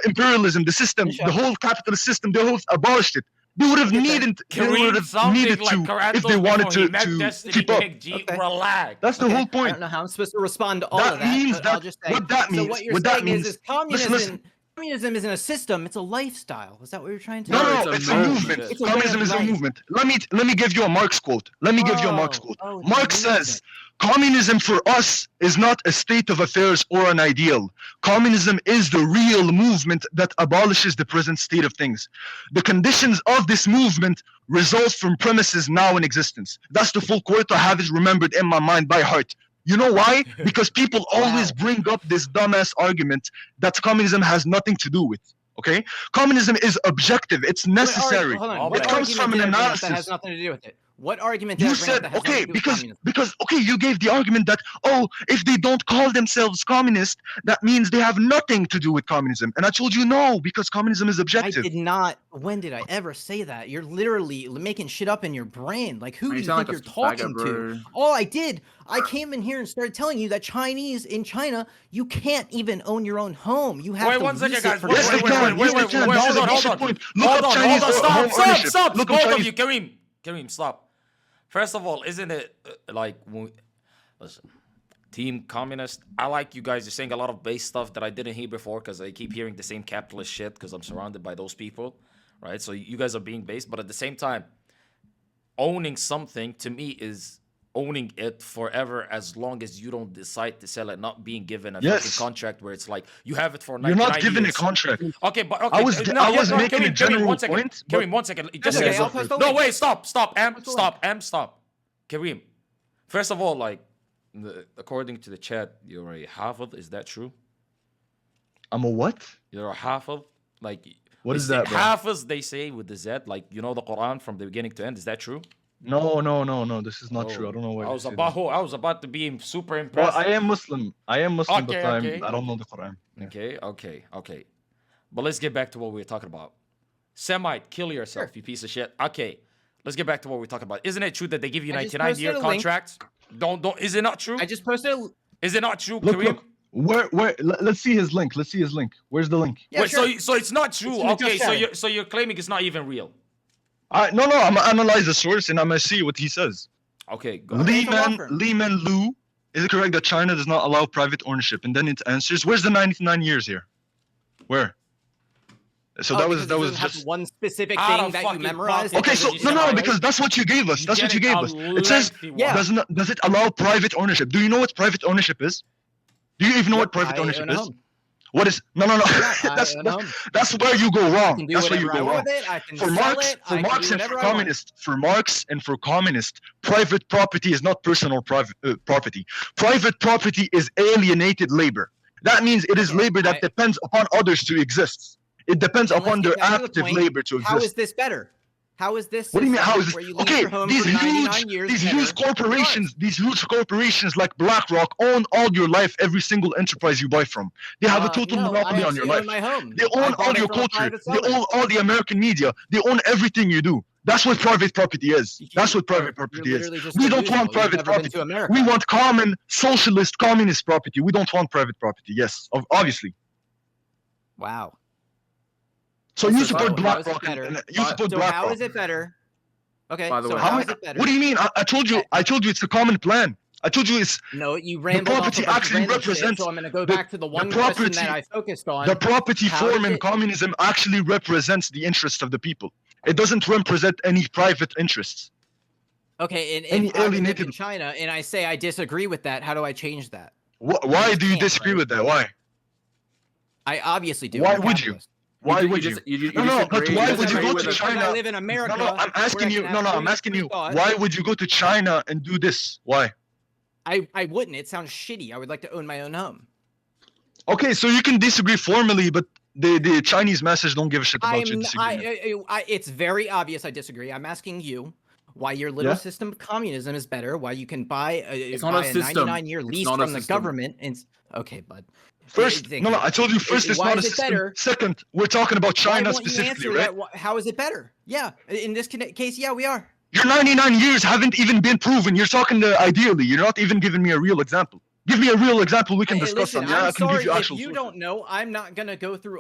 Speaker 4: imperialism, the system, the whole capitalist system. They would have abolished it. They would have needed. They would
Speaker 1: Kareem
Speaker 4: have
Speaker 1: sounded
Speaker 4: needed
Speaker 1: like
Speaker 4: to
Speaker 1: Qorantos
Speaker 4: if they wanted
Speaker 1: before he met
Speaker 4: to
Speaker 1: Destiny
Speaker 4: keep up.
Speaker 1: Big G.
Speaker 5: Okay.
Speaker 1: Relax.
Speaker 4: That's the whole
Speaker 5: I
Speaker 4: point.
Speaker 5: don't know how I'm supposed to respond to all
Speaker 4: That
Speaker 5: of that.
Speaker 4: means
Speaker 5: but I'll
Speaker 4: that-
Speaker 5: just say,
Speaker 4: what that
Speaker 5: so
Speaker 4: means-
Speaker 5: what you're
Speaker 4: what that
Speaker 5: saying
Speaker 4: means-
Speaker 5: is communism.
Speaker 4: listen.
Speaker 5: Communism isn't a system; it's a lifestyle. Is that what you're trying to?
Speaker 2: No,
Speaker 5: say?
Speaker 2: it's a
Speaker 4: It's a
Speaker 2: movement.
Speaker 4: movement.
Speaker 5: It's a way
Speaker 4: Communism
Speaker 5: of
Speaker 4: is a
Speaker 5: life.
Speaker 4: movement. Let me give you a Marx quote. Let me give you a Marx quote.
Speaker 5: Oh, it's a
Speaker 4: Marx
Speaker 5: movement.
Speaker 4: says, communism for us is not a state of affairs or an ideal. Communism is the real movement that abolishes the present state of things. The conditions of this movement result from premises now in existence. That's the full quote. I have it remembered in my mind by heart. You know why? Because people always bring up this dumbass argument that communism has nothing to do with. Okay? Communism is objective. It's necessary.
Speaker 5: Hold on.
Speaker 1: It
Speaker 5: What
Speaker 1: comes
Speaker 5: argument
Speaker 4: from an
Speaker 5: did I bring up
Speaker 4: analysis.
Speaker 5: that has nothing to do with it? What argument did
Speaker 4: You
Speaker 5: I bring up
Speaker 4: said
Speaker 5: that has
Speaker 4: okay
Speaker 5: nothing to do with communism?
Speaker 4: because okay, you gave the argument that if they don't call themselves communist, that means they have nothing to do with communism. And I told you no, because communism is
Speaker 5: I
Speaker 4: objective.
Speaker 5: did not. When did I ever say that? You're literally making shit up in your brain. Like, who do you
Speaker 2: sound
Speaker 5: think
Speaker 2: like a
Speaker 5: you're talking
Speaker 2: faggot,
Speaker 5: to?
Speaker 2: bro.
Speaker 5: All I did, I came in here and started telling you that Chinese in China, you can't even own your own home. You have
Speaker 1: Wait
Speaker 5: to
Speaker 1: 1 second,
Speaker 5: lease it
Speaker 1: guys.
Speaker 5: for
Speaker 1: Wait,
Speaker 4: Yes, they
Speaker 1: wait,
Speaker 4: can.
Speaker 1: wait,
Speaker 4: Yes, they
Speaker 1: wait,
Speaker 4: can.
Speaker 1: wait,
Speaker 4: This is
Speaker 1: hold
Speaker 4: a
Speaker 1: on,
Speaker 4: basic
Speaker 1: hold on.
Speaker 4: point. Look
Speaker 1: Hold
Speaker 4: up
Speaker 1: on,
Speaker 4: Chinese
Speaker 1: hold on.
Speaker 4: home ownership.
Speaker 1: Stop.
Speaker 4: Look up
Speaker 1: Both of
Speaker 4: Chinese.
Speaker 1: you, Kareem, stop. First of all, isn't it like, listen, Team Communist, I like you guys. You're saying a lot of base stuff that I didn't hear before because I keep hearing the same capitalist shit because I'm surrounded by those people, right? So you guys are being based, but at the same time, owning something to me is owning it forever as long as you don't decide to sell it, not being given a fucking contract where it's like you have it for 99
Speaker 4: You're not given
Speaker 1: years.
Speaker 4: a contract.
Speaker 1: Okay, but okay.
Speaker 4: I was making
Speaker 1: Kareem,
Speaker 4: a general
Speaker 1: one second.
Speaker 4: point, but-
Speaker 1: Kareem, 1 second. Just
Speaker 5: Okay,
Speaker 1: a
Speaker 5: I'll
Speaker 1: second.
Speaker 5: post the
Speaker 1: No,
Speaker 5: link.
Speaker 1: wait, stop.
Speaker 5: Post the
Speaker 1: Stop. Kareem, first of all, like, according to the chat, you're a Hafiz. Is that true?
Speaker 4: I'm a what?
Speaker 1: You're a Hafiz? Like,
Speaker 4: What is
Speaker 1: they say
Speaker 4: that, bro?
Speaker 1: Hafiz, they say with the Z, like, you know the Quran from the beginning to end. Is that true?
Speaker 4: No. This is not true. I don't know why.
Speaker 1: I was about to be super impressed.
Speaker 4: Well, I am Muslim,
Speaker 1: Okay,
Speaker 4: but
Speaker 1: okay.
Speaker 4: I don't know the Quran. Yeah.
Speaker 1: Okay. But let's get back to what we were talking about. Semite, kill yourself, you piece of shit. Okay, let's get back to what we're talking about. Isn't it true that they give you
Speaker 5: I just
Speaker 1: 99-year
Speaker 5: posted a link.
Speaker 1: contracts? Don't. Is it not true?
Speaker 5: I just posted.
Speaker 1: Is it not true,
Speaker 4: Look,
Speaker 1: Kareem?
Speaker 4: where? Let's see his link. Where's the link?
Speaker 5: Yeah,
Speaker 1: Wait,
Speaker 5: sure.
Speaker 1: so it's not true.
Speaker 5: It's in the
Speaker 1: Okay,
Speaker 5: chat.
Speaker 1: so you're claiming it's not even real.
Speaker 4: No. I'm gonna analyze the source and I'm gonna see what he says.
Speaker 1: Okay, go ahead.
Speaker 5: It's a law firm.
Speaker 4: Lehman Lu, is it correct that China does not allow private ownership? And then it answers, where's the 99 years here? Where? So that was
Speaker 5: because it doesn't have
Speaker 4: just
Speaker 5: one specific
Speaker 1: Out
Speaker 5: thing
Speaker 1: of
Speaker 5: that you
Speaker 1: fucking
Speaker 5: memorized.
Speaker 1: pocket.
Speaker 4: okay. So
Speaker 1: You said,
Speaker 4: no,
Speaker 1: alright.
Speaker 4: because that's what you gave us.
Speaker 1: You're
Speaker 4: That's what you
Speaker 1: getting
Speaker 4: gave us.
Speaker 1: a
Speaker 4: It says
Speaker 1: lengthy one.
Speaker 5: Yeah.
Speaker 4: does it allow private ownership? Do you know what private ownership is? Do you even know what private
Speaker 5: I
Speaker 4: ownership
Speaker 5: own a
Speaker 4: is?
Speaker 5: home.
Speaker 4: What is no?
Speaker 5: Yeah,
Speaker 4: that's,
Speaker 5: I own a
Speaker 4: that's
Speaker 5: home.
Speaker 4: that's where you go
Speaker 5: I
Speaker 4: wrong.
Speaker 5: can do
Speaker 4: That's where you
Speaker 5: whatever I
Speaker 4: go
Speaker 5: want
Speaker 4: wrong.
Speaker 5: with it. I can
Speaker 4: For
Speaker 5: sell
Speaker 4: Marx,
Speaker 5: it.
Speaker 4: for
Speaker 5: I can
Speaker 4: Marx
Speaker 5: do
Speaker 4: and for
Speaker 5: whatever I want.
Speaker 4: communists, for Marx and for communists, private property is not personal property. Private property is alienated labor. That means it is
Speaker 5: Okay,
Speaker 4: labor that
Speaker 5: I-
Speaker 4: depends upon others to exist. It depends
Speaker 5: Then let's
Speaker 4: upon
Speaker 5: get
Speaker 4: their
Speaker 5: down to the
Speaker 4: active
Speaker 5: point.
Speaker 4: labor to
Speaker 5: How is
Speaker 4: exist.
Speaker 5: this better? How is this?
Speaker 4: What do you mean?
Speaker 5: system
Speaker 4: How is this?
Speaker 5: where you lease
Speaker 4: Okay,
Speaker 5: your home
Speaker 4: these
Speaker 5: for 99 years
Speaker 4: huge
Speaker 5: better?
Speaker 4: corporations like BlackRock own all your life, every single enterprise you buy from. They have a total
Speaker 5: No,
Speaker 4: monopoly
Speaker 5: I
Speaker 4: on your
Speaker 5: actually
Speaker 4: life.
Speaker 5: own my home.
Speaker 4: They
Speaker 5: I
Speaker 4: own
Speaker 5: bought
Speaker 4: all
Speaker 5: it
Speaker 4: your
Speaker 5: from a
Speaker 4: culture.
Speaker 5: private
Speaker 4: They
Speaker 5: seller.
Speaker 4: own all the American media. They own everything you do. That's what private property is.
Speaker 5: You-
Speaker 4: That's what
Speaker 5: you're-
Speaker 4: private property
Speaker 5: you're
Speaker 4: is.
Speaker 5: literally just
Speaker 4: We don't
Speaker 5: delusional.
Speaker 4: want private
Speaker 5: You've never been
Speaker 4: property.
Speaker 5: to America.
Speaker 4: We want common socialist communist property. We don't want private property. Yes, obviously.
Speaker 5: Wow.
Speaker 4: So
Speaker 5: So
Speaker 4: you support
Speaker 5: how is it
Speaker 4: BlackRock.
Speaker 5: better?
Speaker 4: And you support
Speaker 5: So how
Speaker 4: BlackRock.
Speaker 5: is it better? Okay.
Speaker 2: By the
Speaker 5: so
Speaker 2: way,
Speaker 5: how is it better?
Speaker 4: What do you mean? I told you it's a common plan. I told you it's
Speaker 5: No, you rambled off
Speaker 4: property
Speaker 5: a bunch of
Speaker 4: actually
Speaker 5: random shit,
Speaker 4: represents
Speaker 5: so I'm going to go
Speaker 4: the-
Speaker 5: back to the one
Speaker 4: property-
Speaker 5: question that I focused on.
Speaker 4: the property
Speaker 5: How
Speaker 4: form
Speaker 5: does
Speaker 4: in
Speaker 5: it-
Speaker 4: communism actually represents the interests of the people. It doesn't represent any private interests.
Speaker 5: Okay, and
Speaker 4: any
Speaker 5: if I live
Speaker 4: alienated-
Speaker 5: in China and I say I disagree with that, how do I change that?
Speaker 4: Why do you
Speaker 5: can't,
Speaker 4: disagree
Speaker 5: right?
Speaker 4: with that? Why?
Speaker 5: I obviously do.
Speaker 4: Why
Speaker 5: I'm a
Speaker 4: would you?
Speaker 5: capitalist.
Speaker 4: Why
Speaker 2: You
Speaker 4: would you?
Speaker 2: just- you
Speaker 4: No, no, but
Speaker 2: disagree-
Speaker 4: why
Speaker 2: you
Speaker 4: would you
Speaker 2: disagree
Speaker 4: go
Speaker 2: with
Speaker 4: to
Speaker 2: it.
Speaker 5: Because I
Speaker 4: China?
Speaker 5: live in America.
Speaker 4: No, no, I'm
Speaker 5: where
Speaker 4: asking
Speaker 5: I
Speaker 4: you.
Speaker 5: can
Speaker 4: No,
Speaker 5: have
Speaker 4: no, I'm
Speaker 5: free-
Speaker 4: asking
Speaker 5: free
Speaker 4: you.
Speaker 5: thought.
Speaker 4: Why would you go to China and do this? Why?
Speaker 5: I wouldn't. It sounds shitty. I would like to own my own home.
Speaker 4: Okay, so you can disagree formally, but the Chinese message don't give a shit about your disagreement.
Speaker 5: It's very obvious I disagree. I'm asking you why your little
Speaker 4: Yeah?
Speaker 5: system of communism is better. Why you can buy
Speaker 2: not a
Speaker 5: buy a
Speaker 2: system.
Speaker 5: 99-year
Speaker 2: It's
Speaker 5: lease
Speaker 2: not a
Speaker 5: from the
Speaker 2: system.
Speaker 5: government. And okay, bud.
Speaker 4: First,
Speaker 5: Thank
Speaker 4: no,
Speaker 5: you.
Speaker 4: I told you first it's
Speaker 5: Why
Speaker 4: not a
Speaker 5: is it
Speaker 4: system.
Speaker 5: better?
Speaker 4: Second, we're talking about
Speaker 5: Why
Speaker 4: China
Speaker 5: won't you
Speaker 4: specifically,
Speaker 5: answer
Speaker 4: right?
Speaker 5: that? How is it better? Yeah, in this case, yeah, we are.
Speaker 4: Your 99 years haven't even been proven. You're talking ideally. You're not even giving me a real example. Give me a real example we can
Speaker 5: Hey,
Speaker 4: discuss
Speaker 5: listen,
Speaker 4: on. Yeah,
Speaker 5: I'm
Speaker 4: I can give
Speaker 5: sorry
Speaker 4: you
Speaker 5: if
Speaker 4: actual
Speaker 5: you
Speaker 4: sources.
Speaker 5: don't know. I'm not gonna go through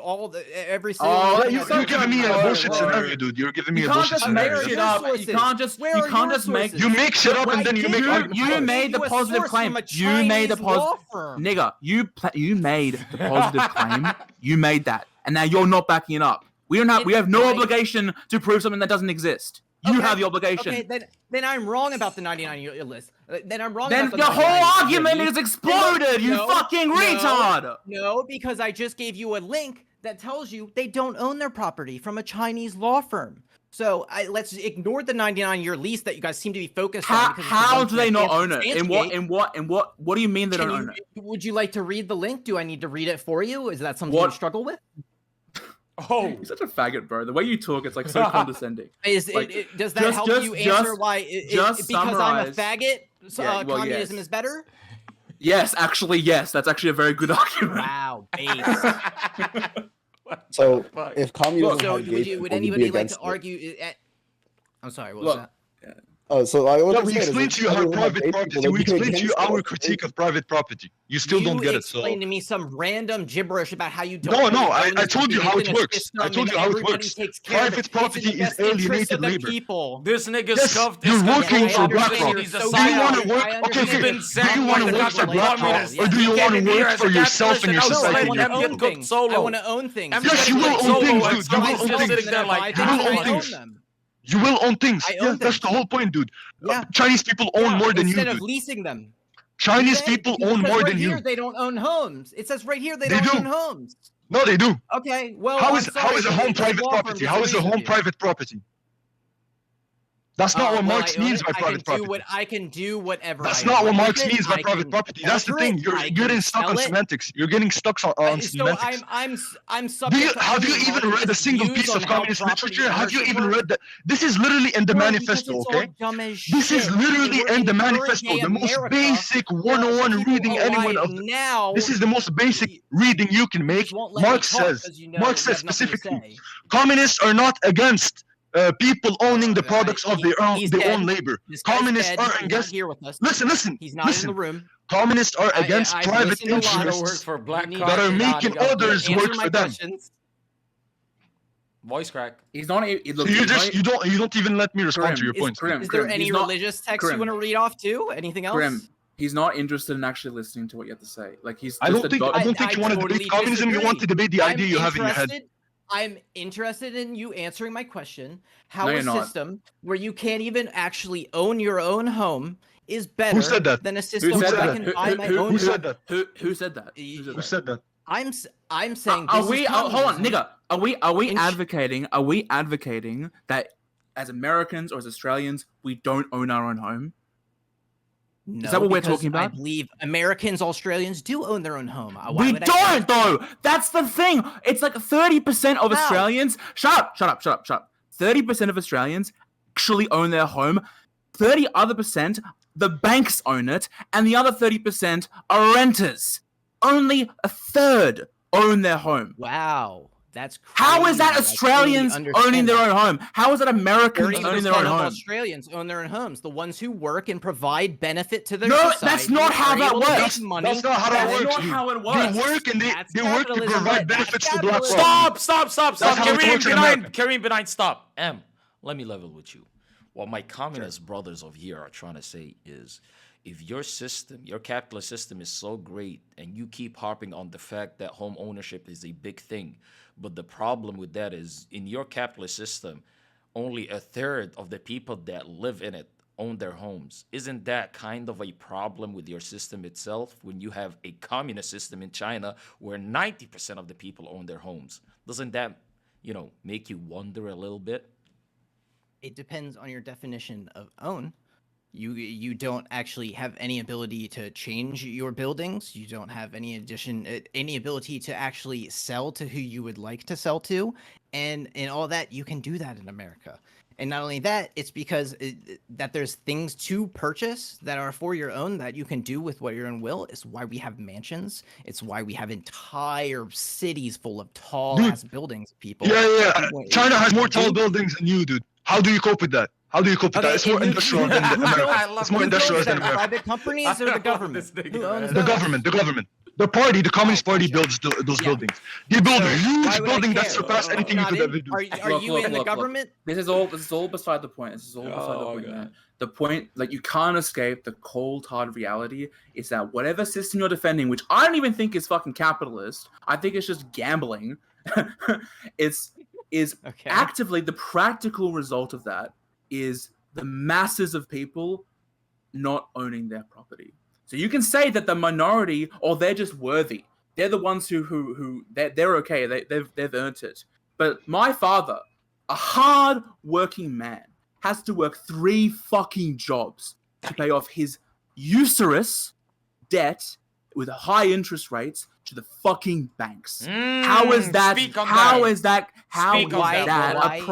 Speaker 5: every single.
Speaker 2: Oh,
Speaker 5: thing
Speaker 4: Yeah,
Speaker 5: I've
Speaker 2: so
Speaker 4: you're
Speaker 5: done.
Speaker 4: giving me a
Speaker 2: Whoa,
Speaker 4: bullshit
Speaker 2: whoa.
Speaker 4: scenario, dude. You're giving me
Speaker 2: You
Speaker 4: a
Speaker 2: can't
Speaker 4: bullshit
Speaker 2: just
Speaker 4: scenario.
Speaker 2: make
Speaker 5: Where
Speaker 2: shit
Speaker 5: are
Speaker 2: up.
Speaker 5: your
Speaker 2: You can't just.
Speaker 5: sources?
Speaker 2: You
Speaker 5: Where are
Speaker 2: can't
Speaker 5: your
Speaker 2: just make.
Speaker 5: sources?
Speaker 4: You make shit up
Speaker 5: I
Speaker 4: and then you
Speaker 5: did
Speaker 4: make
Speaker 5: not.
Speaker 4: arguments.
Speaker 2: You
Speaker 5: I
Speaker 2: made
Speaker 5: gave
Speaker 2: the
Speaker 5: you a
Speaker 2: positive
Speaker 5: source
Speaker 2: claim.
Speaker 5: from a
Speaker 2: You made the
Speaker 5: Chinese law firm.
Speaker 2: Nigga, you made the positive claim. You made that, and now you're not backing it up. We don't have. We have no obligation to prove something that doesn't exist. You
Speaker 5: Okay,
Speaker 2: have the obligation.
Speaker 5: Okay, then I'm wrong about the 99-year list. Then I'm wrong.
Speaker 2: Then
Speaker 5: about
Speaker 2: your
Speaker 5: the
Speaker 2: whole
Speaker 5: 99-year
Speaker 2: argument
Speaker 5: list.
Speaker 2: is exploded. You
Speaker 5: No,
Speaker 2: fucking
Speaker 5: no,
Speaker 2: retard.
Speaker 5: No, because I just gave you a link that tells you they don't own their property from a Chinese law firm. So let's ignore the 99-year lease that you guys seem to be focused on.
Speaker 2: How,
Speaker 5: because it's the
Speaker 2: how
Speaker 5: one
Speaker 2: do
Speaker 5: that
Speaker 2: they not
Speaker 5: can't
Speaker 2: own it?
Speaker 5: substantiate.
Speaker 2: In what? What do you mean they don't own it?
Speaker 5: Would you like to read the link? Do I need to read it for you? Is that something
Speaker 2: What?
Speaker 5: you struggle with?
Speaker 1: Oh,
Speaker 2: You're such a faggot, bro. The way you talk, it's like so condescending. Like,
Speaker 5: Does that
Speaker 2: just-
Speaker 5: help
Speaker 2: just-
Speaker 5: you answer
Speaker 2: just-
Speaker 5: why?
Speaker 2: just
Speaker 5: Because I'm a
Speaker 2: summarize.
Speaker 5: faggot, so,
Speaker 2: Yeah, well,
Speaker 5: communism
Speaker 2: yes.
Speaker 5: is better.
Speaker 2: Yes, actually, yes. That's actually a very good argument.
Speaker 5: Wow, base.
Speaker 3: So
Speaker 1: fuck?
Speaker 3: if communism
Speaker 5: So
Speaker 3: had gay
Speaker 5: would
Speaker 3: people,
Speaker 5: would
Speaker 3: you'd be
Speaker 5: anybody like
Speaker 3: against
Speaker 5: to
Speaker 3: it.
Speaker 5: argue? I'm sorry, what
Speaker 2: Look,
Speaker 5: was that?
Speaker 3: Oh, so I
Speaker 4: Yeah, we explained to you how private property. We explained to you our critique of private property. You still don't get it. So
Speaker 5: explained to me some random gibberish about how you don't.
Speaker 4: no,
Speaker 5: really
Speaker 4: I
Speaker 5: own this
Speaker 4: told you how
Speaker 5: within
Speaker 4: it
Speaker 5: a
Speaker 4: works.
Speaker 5: system
Speaker 4: I told
Speaker 5: and
Speaker 4: you how it
Speaker 5: everybody
Speaker 4: works.
Speaker 5: takes care of
Speaker 4: Private
Speaker 5: it. It's in the
Speaker 4: property is
Speaker 5: best interest
Speaker 4: alienated
Speaker 5: of the
Speaker 4: labor.
Speaker 5: people.
Speaker 1: This nigga
Speaker 4: Yes,
Speaker 1: scuffed.
Speaker 4: you're working for
Speaker 5: I
Speaker 4: BlackRock.
Speaker 5: understand
Speaker 1: He's a
Speaker 5: you're so
Speaker 4: Do you want to
Speaker 5: young.
Speaker 4: work?
Speaker 5: I
Speaker 4: Okay,
Speaker 5: understand
Speaker 4: okay.
Speaker 5: you're
Speaker 1: been
Speaker 5: so
Speaker 1: said
Speaker 4: Do you
Speaker 1: by
Speaker 4: want to
Speaker 1: the
Speaker 4: work for
Speaker 1: government
Speaker 4: BlackRock,
Speaker 1: communists.
Speaker 4: or do you
Speaker 1: He
Speaker 4: want to
Speaker 1: came in here
Speaker 4: work
Speaker 1: as
Speaker 4: for
Speaker 1: a
Speaker 4: yourself and your
Speaker 1: capitalist and
Speaker 4: society?
Speaker 1: I
Speaker 4: and
Speaker 1: want
Speaker 4: your
Speaker 1: them
Speaker 4: people?
Speaker 1: get cooked solo.
Speaker 5: I want to own things.
Speaker 1: Yes,
Speaker 4: you will own
Speaker 1: Solo,
Speaker 4: things,
Speaker 1: and
Speaker 4: dude. You
Speaker 1: somebody's
Speaker 4: will own
Speaker 1: still
Speaker 4: things.
Speaker 1: sitting there like,
Speaker 4: You will
Speaker 1: "Ah,
Speaker 4: own
Speaker 1: fuck."
Speaker 4: things.
Speaker 5: them.
Speaker 4: You will own things.
Speaker 5: I own
Speaker 4: Yeah, that's
Speaker 5: things.
Speaker 4: the whole point, dude.
Speaker 5: Yeah.
Speaker 4: Chinese people own more than you
Speaker 5: Instead
Speaker 4: do.
Speaker 5: of leasing them.
Speaker 4: Chinese
Speaker 5: Do they?
Speaker 4: people
Speaker 5: Because it
Speaker 4: own
Speaker 5: says
Speaker 4: more
Speaker 5: right
Speaker 4: than
Speaker 5: here
Speaker 4: you.
Speaker 5: they don't own homes. It says right here they
Speaker 4: They
Speaker 5: don't
Speaker 4: do.
Speaker 5: own homes.
Speaker 4: No, they do.
Speaker 5: Okay, well,
Speaker 4: How
Speaker 5: I'm
Speaker 4: is
Speaker 5: sorry,
Speaker 4: a
Speaker 5: but
Speaker 4: home
Speaker 5: this
Speaker 4: private
Speaker 5: law firm
Speaker 4: property? How is a
Speaker 5: disagrees with
Speaker 4: home
Speaker 5: you.
Speaker 4: private property? That's not what
Speaker 5: Well,
Speaker 4: Marx
Speaker 5: I own
Speaker 4: means
Speaker 5: it.
Speaker 4: by private property.
Speaker 5: I can do whatever.
Speaker 4: That's
Speaker 5: I
Speaker 4: not what
Speaker 5: want
Speaker 4: Marx
Speaker 5: with it.
Speaker 4: means by
Speaker 5: I
Speaker 4: private
Speaker 5: can
Speaker 4: property. That's the
Speaker 5: alter
Speaker 4: thing.
Speaker 5: it.
Speaker 4: You're
Speaker 5: I
Speaker 4: getting
Speaker 5: can
Speaker 4: stuck on
Speaker 5: sell it.
Speaker 4: semantics. You're getting stuck on
Speaker 5: So
Speaker 4: semantics.
Speaker 5: I'm subject to
Speaker 4: Have you
Speaker 5: only
Speaker 4: even read a
Speaker 5: Marxist
Speaker 4: single
Speaker 5: views
Speaker 4: piece
Speaker 5: on
Speaker 4: of
Speaker 5: how
Speaker 4: communist
Speaker 5: property
Speaker 4: literature? Have you
Speaker 5: ownership
Speaker 4: even
Speaker 5: works?
Speaker 4: read that? This is literally in the
Speaker 5: No,
Speaker 4: manifesto,
Speaker 5: because it's
Speaker 4: okay?
Speaker 5: all dumb as
Speaker 4: This is
Speaker 5: shit.
Speaker 4: literally
Speaker 5: We're
Speaker 4: in the
Speaker 5: current
Speaker 4: manifesto,
Speaker 5: day
Speaker 4: the most
Speaker 5: America,
Speaker 4: basic
Speaker 5: where
Speaker 4: 101
Speaker 5: people
Speaker 4: reading anyone
Speaker 5: alive
Speaker 4: of.
Speaker 5: now.
Speaker 4: This is the most basic
Speaker 5: you
Speaker 4: reading you can make.
Speaker 5: just won't let me
Speaker 4: Marx
Speaker 5: talk
Speaker 4: says.
Speaker 5: 'cause you know
Speaker 4: Marx
Speaker 5: you
Speaker 4: says
Speaker 5: have nothing to
Speaker 4: specifically,
Speaker 5: say.
Speaker 4: communists are not against people owning the products of their
Speaker 5: He's
Speaker 4: own
Speaker 5: dead.
Speaker 4: labor.
Speaker 5: This guy's
Speaker 4: Communists
Speaker 5: dead.
Speaker 4: are
Speaker 5: He's not
Speaker 4: against.
Speaker 5: here with us.
Speaker 4: Listen.
Speaker 5: He's not in the room.
Speaker 4: Communists are against
Speaker 5: I've
Speaker 4: private
Speaker 5: listened a lot.
Speaker 1: You gotta work
Speaker 4: interests
Speaker 1: for Black
Speaker 5: You need
Speaker 4: that are
Speaker 5: to-
Speaker 4: making others
Speaker 5: Answer
Speaker 4: work
Speaker 5: my
Speaker 4: for them.
Speaker 5: questions.
Speaker 1: Voice crack.
Speaker 2: He's not.
Speaker 4: So you don't even let me respond to your points.
Speaker 2: Grim,
Speaker 5: Is there
Speaker 2: Grim,
Speaker 5: any
Speaker 2: he's not-
Speaker 5: religious text
Speaker 2: Grim.
Speaker 5: you want to read off too? Anything else?
Speaker 2: Grim, he's not interested in actually listening to what you have to say. Like he's.
Speaker 4: I
Speaker 2: just
Speaker 4: don't
Speaker 2: a
Speaker 4: think
Speaker 2: dog-
Speaker 4: you want to
Speaker 5: totally
Speaker 4: debate communism. You want to
Speaker 5: disagree.
Speaker 4: debate the idea you have in your head.
Speaker 5: I'm interested in you answering my question. How
Speaker 2: No,
Speaker 5: a
Speaker 2: you're not.
Speaker 5: system where you can't even actually own your own home is better
Speaker 4: said that?
Speaker 5: than a system
Speaker 2: Who
Speaker 5: where
Speaker 2: said
Speaker 5: I
Speaker 2: that?
Speaker 5: can buy my own
Speaker 4: Who
Speaker 5: home.
Speaker 4: said that?
Speaker 2: Who said that? Who said
Speaker 4: Who said that?
Speaker 5: I'm saying
Speaker 2: Are
Speaker 5: this
Speaker 2: we?
Speaker 5: is
Speaker 2: Hold on,
Speaker 5: communism.
Speaker 2: nigga. Are we
Speaker 5: In sh-
Speaker 2: advocating? Are we advocating that as Americans or as Australians we don't own our own home?
Speaker 5: No,
Speaker 2: that what we're
Speaker 5: because
Speaker 2: talking about?
Speaker 5: I believe Americans, Australians do own their own home. Why
Speaker 2: We
Speaker 5: would I-
Speaker 2: don't though. That's the thing. It's like 30% of
Speaker 5: How?
Speaker 2: Australians. Shut up. 30% of Australians actually own their home. 30 other percent, the banks own it, and the other 30% are renters. Only a third own their home.
Speaker 5: Wow, that's crazy.
Speaker 2: How is that
Speaker 5: I totally
Speaker 2: Australians
Speaker 5: understand
Speaker 2: owning their
Speaker 5: that.
Speaker 2: own home? How is that Americans
Speaker 5: 30%
Speaker 2: owning their own
Speaker 5: of
Speaker 2: home?
Speaker 5: Australians own their own homes. The ones who work and provide benefit to their
Speaker 2: No,
Speaker 5: society.
Speaker 2: that's not how
Speaker 5: are
Speaker 2: that
Speaker 5: able to make
Speaker 2: works.
Speaker 5: money.
Speaker 4: That's not how that
Speaker 2: That's
Speaker 4: works.
Speaker 2: not
Speaker 4: dude.
Speaker 2: how it works.
Speaker 4: They work and
Speaker 5: That's
Speaker 4: they work to
Speaker 5: capitalism,
Speaker 4: provide
Speaker 5: but that's
Speaker 4: benefits to Black
Speaker 5: capitalism.
Speaker 4: folk.
Speaker 1: Stop.
Speaker 4: That's how it
Speaker 1: Kareem
Speaker 4: works in
Speaker 1: Benign.
Speaker 4: America.
Speaker 1: Kareem Benign, stop. Let me level with you. What my communist brothers of here are trying to say is, if your system, your capitalist system is so great and you keep harping on the fact that home ownership is a big thing, but the problem with that is in your capitalist system, only a third of the people that live in it own their homes. Isn't that kind of a problem with your system itself when you have a communist system in China where 90% of the people own their homes? Doesn't that, make you wonder a little bit?
Speaker 5: It depends on your definition of own. You don't actually have any ability to change your buildings. You don't have any ability to actually sell to who you would like to sell to, and all that. You can do that in America. And not only that, it's because that there's things to purchase that are for your own that you can do with what your own will. It's why we have mansions. It's why we have entire cities full of tall ass buildings. People.
Speaker 4: Yeah. China has more tall buildings than you, dude. How do you cope with that? How do you cope with that? It's more industrial than America. It's more industrial than America.
Speaker 5: Private companies or the government? Who owns
Speaker 4: The
Speaker 5: those?
Speaker 4: government. The party, the Communist Party builds those buildings. They build
Speaker 5: So, why
Speaker 4: huge
Speaker 5: would I
Speaker 4: buildings that
Speaker 5: care?
Speaker 4: surpass anything you
Speaker 5: Not
Speaker 4: could
Speaker 5: in-
Speaker 4: ever do.
Speaker 5: Are you in the government?
Speaker 2: This is all beside the point. This is all beside the point, man. The point, like, you can't escape the cold hard reality is that whatever system you're defending, which I don't even think is fucking capitalist, I think it's just gambling, is
Speaker 5: Okay.
Speaker 2: actively the practical result of that is the masses of people not owning their property. So you can say that the minority, or they're just worthy. They're the ones who they're okay. They've earned it. But my father, a hard working man, has to work 3 fucking jobs to pay off his usurious debt with high interest rates to the fucking banks. How is that? How is that a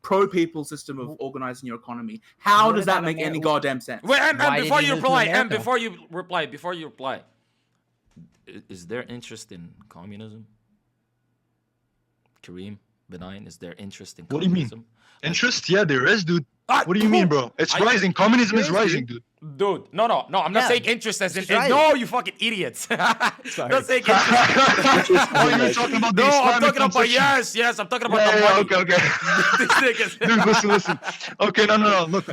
Speaker 2: pro-people system of organizing your economy? How
Speaker 5: What
Speaker 2: does that
Speaker 5: about
Speaker 2: make any
Speaker 5: America?
Speaker 2: goddamn sense?
Speaker 1: Wait, and
Speaker 5: Why did
Speaker 1: before
Speaker 5: he
Speaker 1: you
Speaker 5: move to
Speaker 1: reply,
Speaker 5: America?
Speaker 1: is there interest in communism? Kareem, Benign, is there interest in
Speaker 4: What do you mean?
Speaker 1: communism?
Speaker 4: Interest? Yeah, there is, dude.
Speaker 1: Ah,
Speaker 4: What do you mean, bro? It's
Speaker 1: I-
Speaker 4: rising. Communism is
Speaker 5: Yes,
Speaker 4: rising, dude.
Speaker 1: Dude, no, I'm not
Speaker 5: Yeah,
Speaker 1: saying interest as in,
Speaker 5: it's right.
Speaker 1: no, you fucking idiots.
Speaker 5: Sorry.
Speaker 1: Not saying interest.
Speaker 4: Oh, you're talking about the
Speaker 1: No, I'm
Speaker 4: Islamic
Speaker 1: talking about,
Speaker 4: conception.
Speaker 1: yes, I'm talking about
Speaker 4: Yeah,
Speaker 1: the
Speaker 4: yeah,
Speaker 1: money.
Speaker 4: okay.
Speaker 1: This nigga's-
Speaker 4: Dude, listen. Okay, no. Look.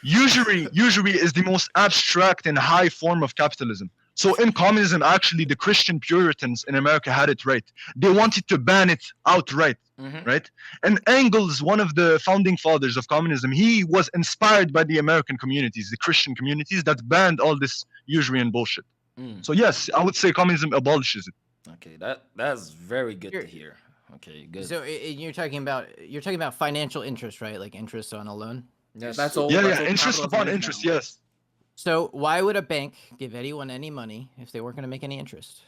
Speaker 4: Usury is the most abstract and high form of capitalism. So in communism, actually, the Christian Puritans in America had it right. They wanted to ban it outright,
Speaker 1: Mhm.
Speaker 4: right? And Engels, one of the founding fathers of communism, he was inspired by the American communities, the Christian communities that banned all this usury and bullshit.
Speaker 1: Mm.
Speaker 4: So yes, I would say communism abolishes it.
Speaker 1: Okay, that's very good to
Speaker 5: You're-
Speaker 1: hear. Okay, good.
Speaker 5: So you're talking about financial interest, right? Like interest on a loan.
Speaker 1: Yes.
Speaker 2: That's all.
Speaker 4: Yeah,
Speaker 2: that's all
Speaker 4: interest
Speaker 2: capitalism
Speaker 4: upon
Speaker 2: is
Speaker 4: interest,
Speaker 2: now.
Speaker 4: yes.
Speaker 5: So why would a bank give anyone any money if they weren't going to make any interest?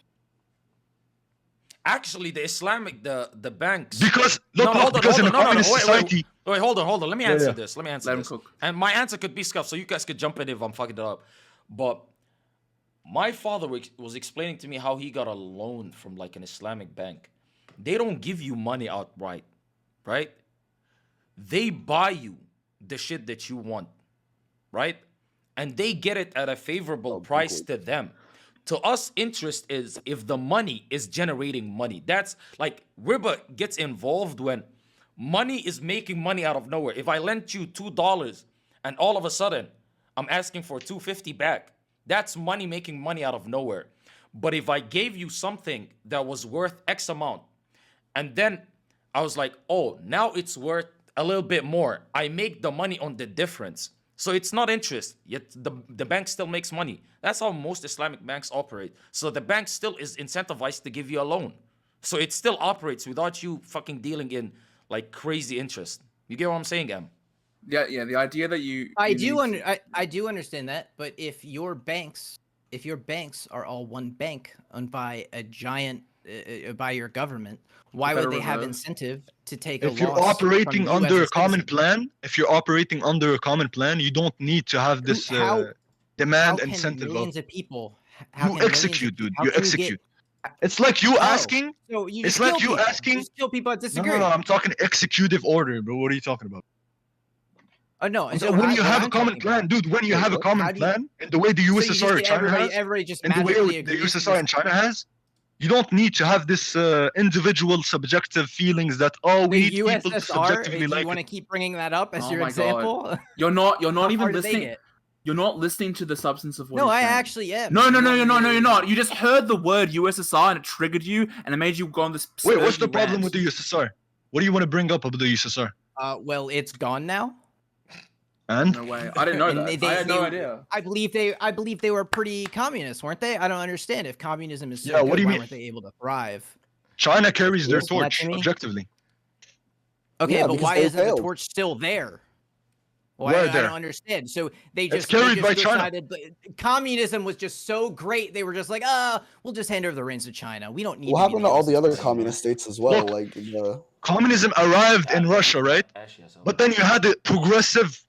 Speaker 1: Actually, the Islamic, the banks.
Speaker 4: Because
Speaker 1: No,
Speaker 4: look,
Speaker 1: hold on,
Speaker 4: because in a
Speaker 1: hold on, no,
Speaker 4: communist
Speaker 1: wait.
Speaker 4: society,
Speaker 1: Wait, hold on. Let me
Speaker 4: Yeah,
Speaker 1: answer
Speaker 4: yeah.
Speaker 1: this. Let me answer
Speaker 2: Let him
Speaker 1: this.
Speaker 2: cook.
Speaker 1: And my answer could be scuffed, so you guys could jump in if I'm fucking it up. But my father was explaining to me how he got a loan from like an Islamic bank. They don't give you money outright, right? They buy you the shit that you want, right? And they get it at a favorable price to them. To us, interest is if the money is generating money. That's like riba gets involved when money is making money out of nowhere. If I lent you $2 and all of a sudden I'm asking for $2.50 back, that's money making money out of nowhere. But if I gave you something that was worth X amount, and then I was like, oh, now it's worth a little bit more, I make the money on the difference. So it's not interest, yet the bank still makes money. That's how most Islamic banks operate. So the bank still is incentivized to give you a loan. So it still operates without you fucking dealing in like crazy interest. You get what I'm saying, Em?
Speaker 2: Yeah. The idea that you
Speaker 5: I do understand that, but if your banks are all one bank owned by a giant by your government, why would
Speaker 2: Federal
Speaker 5: they have
Speaker 2: Reserve.
Speaker 5: incentive to take a
Speaker 4: if you're
Speaker 5: loss
Speaker 4: operating
Speaker 5: from you
Speaker 4: under
Speaker 5: as
Speaker 4: a common
Speaker 5: citizen?
Speaker 4: plan, you don't need to have this
Speaker 5: How
Speaker 4: demand
Speaker 5: can
Speaker 4: incentive of
Speaker 5: millions of people?
Speaker 4: you execute, dude. You execute. It's like you
Speaker 5: Oh,
Speaker 4: asking.
Speaker 5: So you
Speaker 4: It's
Speaker 5: just
Speaker 4: like
Speaker 5: kill
Speaker 4: you
Speaker 5: people.
Speaker 4: asking-
Speaker 5: You just kill people that
Speaker 4: No,
Speaker 5: disagree.
Speaker 4: I'm talking executive order, bro. What are you talking about?
Speaker 5: Oh no. And
Speaker 4: So
Speaker 5: so
Speaker 4: when you
Speaker 5: what
Speaker 4: have a
Speaker 5: I'm
Speaker 4: common
Speaker 5: talking
Speaker 4: plan,
Speaker 5: about-
Speaker 4: dude, when you
Speaker 5: Wait,
Speaker 4: have a
Speaker 5: what? How
Speaker 4: common
Speaker 5: do you-
Speaker 4: plan, and the way the
Speaker 5: So you
Speaker 4: USSR
Speaker 5: just
Speaker 4: in
Speaker 5: get
Speaker 4: China has,
Speaker 5: everybody just
Speaker 4: and the way
Speaker 5: magically
Speaker 4: the
Speaker 5: agrees to
Speaker 4: USSR in
Speaker 5: this.
Speaker 4: China has, you don't need to have this individual subjective feelings that we
Speaker 5: The
Speaker 4: need people to
Speaker 5: USSR.
Speaker 4: subjectively
Speaker 5: Do you
Speaker 4: like
Speaker 5: want to
Speaker 4: it.
Speaker 5: keep bringing that up as
Speaker 2: Oh
Speaker 5: your
Speaker 2: my God.
Speaker 5: example?
Speaker 2: You're not
Speaker 5: How
Speaker 2: even
Speaker 5: far did they
Speaker 2: listening.
Speaker 5: get?
Speaker 2: You're not listening to the substance of what
Speaker 5: No,
Speaker 2: he's
Speaker 5: I
Speaker 2: saying.
Speaker 5: actually am.
Speaker 2: No,
Speaker 5: You
Speaker 2: you're
Speaker 5: want
Speaker 2: not.
Speaker 5: me
Speaker 2: You're
Speaker 5: to-
Speaker 2: not. You just heard the word USSR and it triggered you and it made you go on this.
Speaker 4: Wait, what's the
Speaker 2: spurty
Speaker 4: problem
Speaker 2: rant.
Speaker 4: with the USSR? What do you want to bring up about the USSR?
Speaker 5: Well, it's gone now.
Speaker 4: And
Speaker 2: No way. I didn't know
Speaker 5: And
Speaker 2: that. I had no idea.
Speaker 5: I believe they were pretty communist, weren't they? I don't understand. If communism is so
Speaker 4: Yeah, what
Speaker 5: good,
Speaker 4: do you
Speaker 5: why
Speaker 4: mean?
Speaker 5: weren't they able to thrive?
Speaker 4: China carries their
Speaker 5: Explain that
Speaker 4: torch
Speaker 5: to me.
Speaker 4: objectively.
Speaker 5: Okay,
Speaker 6: Yeah,
Speaker 5: but
Speaker 6: because
Speaker 5: why
Speaker 6: they
Speaker 5: isn't the
Speaker 6: failed.
Speaker 5: torch still there? Why
Speaker 4: Where
Speaker 5: I
Speaker 4: there?
Speaker 5: don't understand. So they
Speaker 4: It's
Speaker 5: just
Speaker 4: carried by China.
Speaker 5: decided communism was just so great. They were just like, we'll just hand over the reins to China. We don't need.
Speaker 6: What
Speaker 5: to be
Speaker 6: happened to all the other
Speaker 5: USSR
Speaker 6: communist states as well?
Speaker 4: Look.
Speaker 6: Like the
Speaker 4: Communism arrived in Russia, right? But then you had the progressive